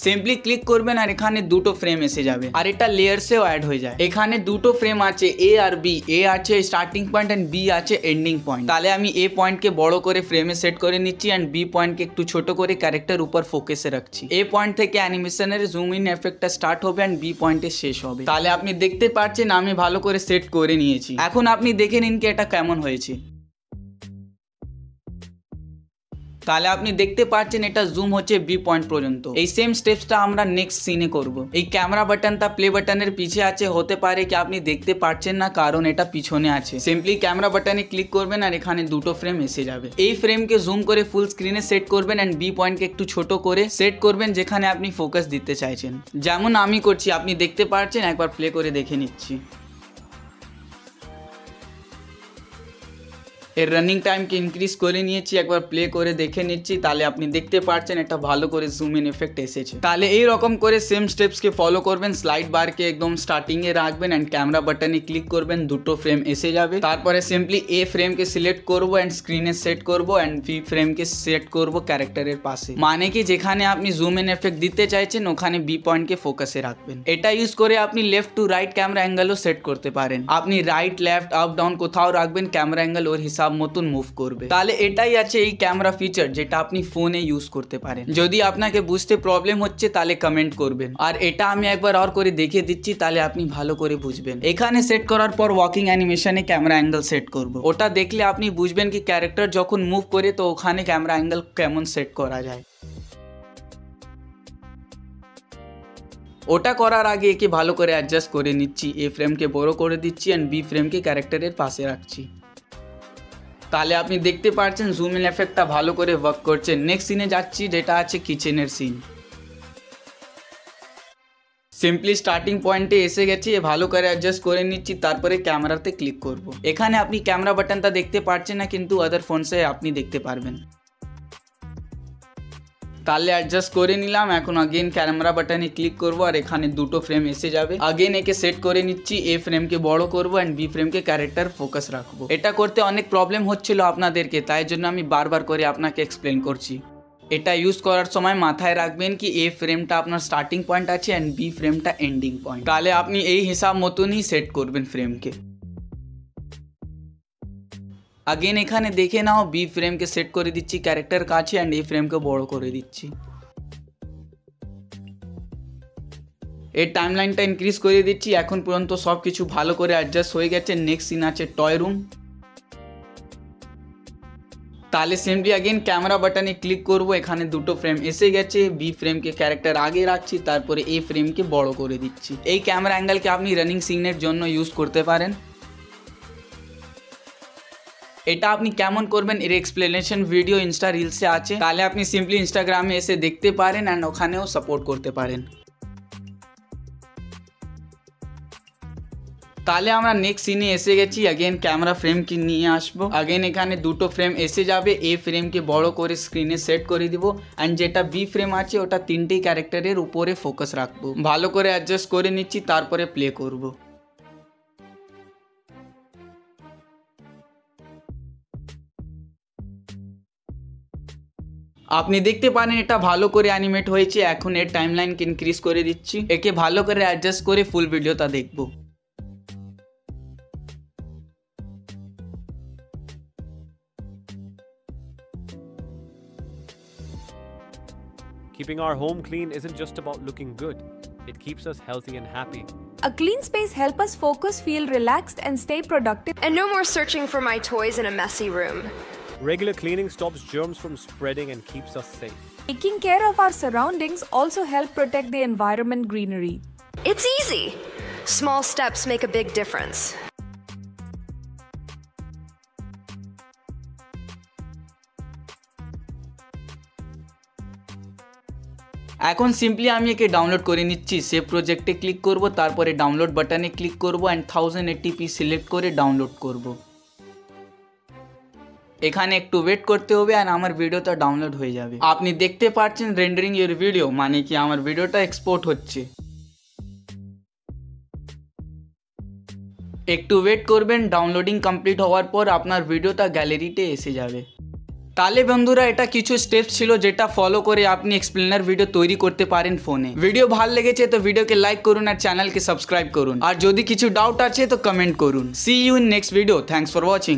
সিম্পলি ক্লিক করবেন আর এখানে দুটো ফ্রেম এসে যাবে আর এটা লেয়ারসেও অ্যাড হয়ে যায়। এখানে দুটো ফ্রেম আছে, এ আর বি। এ আছে স্টার্টিং পয়েন্ট এন্ড বি আছে এন্ডিং পয়েন্ট। তাহলে আমি এ পয়েন্টকে বড় করে ফ্রেমে সেট করে নিচ্ছি এন্ড বি পয়েন্টকে একটু ছোট করে ক্যারেক্টার উপর ফোকাসে রাখছি। এ পয়েন্ট থেকে অ্যানিমেশনের জুম ইন এফেক্টটা স্টার্ট হবে এন্ড বি পয়েন্টে শেষ হবে। তাহলে আপনি দেখতে পাচ্ছেন আমি ভালো করে সেট করে নিয়েছি। এখন আপনি দেখে নিন কি এটা কেমন হয়েছে। তাহলে আপনি দেখতে পাচ্ছেন এটা জুম হচ্ছে বি পয়েন্ট পর্যন্ত। এই সেম স্টেপসটা আমরা নেক্সট সিনে করব। এই ক্যামেরা বাটনটা প্লে বাটনের পিছে আছে, হতে পারে কি আপনি দেখতে পাচ্ছেন না কারণ এটা পিছনে আছে। সিম্পলি ক্যামেরা বাটনে ক্লিক করবেন আর এখানে দুটো ফ্রেম এসে যাবে। এই ফ্রেমকে জুম করে ফুল স্ক্রিনে সেট করবেন এন্ড বি পয়েন্টকে একটু ছোট করে সেট করবেন যেখানে আপনি ফোকাস দিতে চাইছেন। যেমন আমি করছি, আপনি দেখতে পাচ্ছেন। একবার প্লে করে দেখে নিচ্ছি। এর রানিং টাইমকে ইনক্রিজ করে নিয়েছি, একবার প্লে করে দেখে নিচ্ছি। তাহলে আপনি দেখতে পাচ্ছেন এটা ভালো করে জুম ইন এফেক্ট এসেছে। তাহলে এই রকম করে সেম স্টেপসকে ফলো করবেন। স্লাইড বারকে একদম স্টার্টিং এ রাখবেন এন্ড ক্যামেরা বাটনে ক্লিক করবেন, দুটো ফ্রেম এসে যাবে। তারপরে সিম্পলি এ ফ্রেমকে সিলেক্ট করব এন্ড স্ক্রিনে সেট করব এন্ড বি ফ্রেমকে সেট করব ক্যারেক্টারের পাশে। মানে কি যেখানে আপনি জুম ইন এফেক্ট দিতে চাইছেন ওখানে বি পয়েন্টকে ফোকাসে রাখবেন। এটা ইউজ করে আপনি লেফট টু রাইট ক্যামেরা অ্যাঙ্গেলও সেট করতে পারেন। আপনি রাইট লেফট আপ ডাউন কোথাও রাখবেন, ক্যামেরা অ্যাঙ্গেল ওর হিসাব মতন মুভ করবে। তাহলে এটাই আছে এই ক্যামেরা ফিচার যেটা আপনি ফোনে ইউজ করতে পারেন। যদি আপনাকে বুঝতে প্রবলেম হচ্ছে তাহলে কমেন্ট করবেন। আর এটা আমি একবার আর করে দেখিয়ে দিচ্ছি, তাহলে আপনি ভালো করে বুঝবেন। এখানে সেট করার পর ওয়াকিং অ্যানিমেশনে ক্যামেরা অ্যাঙ্গেল সেট করব। ওটা দেখলে আপনি বুঝবেন কি ক্যারেক্টার যখন মুভ করে তো ওখানে ক্যামেরা অ্যাঙ্গেল কেমন সেট করা যায়। ওটা করার আগে একে ভালো করে অ্যাডজাস্ট করে নিচ্ছি। এ ফ্রেমকে বড় করে দিচ্ছি এন্ড বি ফ্রেমকে ক্যারেক্টারের পাশে রাখছি। তাহলে আপনি দেখতে পাচ্ছেন জুম ইন এফেক্টটা ভালো করে ওয়ার্ক করছে। নেক্সট সিনে যাচ্ছি যেটা আছে কিচেনের সিন। সিম্পলি স্টার্টিং পয়েন্টে এসে গেছি, ভালো করে অ্যাডজাস্ট করে নিচ্ছি। তারপরে ক্যামেরাতে ক্লিক করব। এখানে আপনি ক্যামেরা বাটনটা দেখতে পাচ্ছেন না, কিন্তু আদার ফোনসে আপনি দেখতে পারবেন। তাহলে অ্যাডজাস্ট করে নিলাম। এখন আগেন ক্যামেরা বাটনে ক্লিক করব আর এখানে দুটো ফ্রেম এসে যাবে। আগেন একে সেট করে নিচ্ছি। এ ফ্রেমকে বড় করব এন্ড বি ফ্রেমকে ক্যারেক্টার ফোকাস রাখবো। এটা করতে অনেক প্রবলেম হচ্ছিল আপনাদেরকে, তাই জন্য আমি বারবার করে আপনাকে এক্সপ্লেন করছি। এটা ইউজ করার সময় মাথায় রাখবেন কি এ ফ্রেমটা আপনার স্টার্টিং পয়েন্ট আছে এন্ড বি ফ্রেমটা এন্ডিং পয়েন্ট। তাহলে আপনি এই হিসাব মতনই সেট করবেন ফ্রেমকে। আগেন এখানে দেখে নাও, বি ফ্রেমকে সেট করে দিচ্ছি ক্যারেক্টার কাছে এন্ড এই ফ্রেমকে বড় করে দিচ্ছি। এর টাইমলাইনটা ইনক্রিজ করে দিচ্ছি। এখন পর্যন্ত সব কিছু ভালো করে অ্যাডজাস্ট হয়ে গেছে। নেক্সট সিন আছে টয় রুম। তাহলে সিম্পলি আগেন ক্যামেরা বাটনে ক্লিক করব। এখানে দুটো ফ্রেম এসে গেছে। বি ফ্রেমকে ক্যারেক্টার আগে রাখছি, তারপরে এ ফ্রেমকে বড় করে দিচ্ছি। এই ক্যামেরা অ্যাঙ্গেলকে আপনি রানিং সিনের জন্য ইউজ করতে পারেন। এটা আপনি কেমন করবেন এর এক্সপ্লেনেশন ভিডিও ইনস্টা রিলসে আছে, তাহলে আপনি সিম্পলি ইনস্টাগ্রামে এসে দেখতে পারেন অ্যান্ড ওখানেও সাপোর্ট করতে পারেন। তাহলে আমরা নেক্সট সিনে এসে গেছি। আগেন ক্যামেরা ফ্রেমকে নিয়ে আসবো। আগেন এখানে দুটো ফ্রেম এসে যাবে। এ ফ্রেমকে বড় করে স্ক্রিনে সেট করে দিব অ্যান্ড যেটা বি ফ্রেম আছে ওটা তিনটেই ক্যারেক্টারের উপরে ফোকাস রাখবো। ভালো করে অ্যাডজাস্ট করে নিচ্ছি, তারপরে প্লে করব। আপনি দেখতে পারেন এটা ভালো করে অ্যানিমেট হয়েছে। এখন এর টাইমলাইনকে ইনক্রিজ করে দিচ্ছি। একে ভালো করে অ্যাডজাস্ট করে ফুল ভিডিওটা দেখব।
Keeping our home clean isn't just about looking good, it keeps us healthy and happy.
A clean space helps us focus, feel relaxed, and stay productive.
And no more searching for my toys in a messy room.
Regular cleaning stops germs from spreading and keeps us safe.
Taking care of our surroundings also help protect the environment greenery.
It's easy. Small steps make a big difference.
এখন simply আমি একে download করে নিচ্ছি। Save প্রজেক্টে click করব, তারপরে download বাটনে click করব অ্যান্ড 1080p সিলেক্ট করে ডাউনলোড করব। এখানে একটু ওয়েট করতে হবে আর আমার ভিডিওটা ডাউনলোড হয়ে যাবে। আপনি দেখতে পাচ্ছেন রেন্ডারিং ইউর ভিডিও, মানে কি আমার ভিডিওটা এক্সপোর্ট হচ্ছে। একটু ওয়েট করবেন, ডাউনলোডিং কমপ্লিট হওয়ার পর আপনার ভিডিওটা গ্যালারিতে এসে যাবে। তাহলে বন্ধুরা এটা কিছু স্টেপস ছিল যেটা ফলো করে আপনি এক্সপ্লেনার ভিডিও তৈরি করতে পারেন ফোনে। ভিডিও ভালো লেগেছে তো ভিডিওকে লাইক করুন আর চ্যানেলকে সাবস্ক্রাইব করুন। আর যদি কিছু ডাউট আছে তো কমেন্ট করুন। See you in next video. Thanks for watching.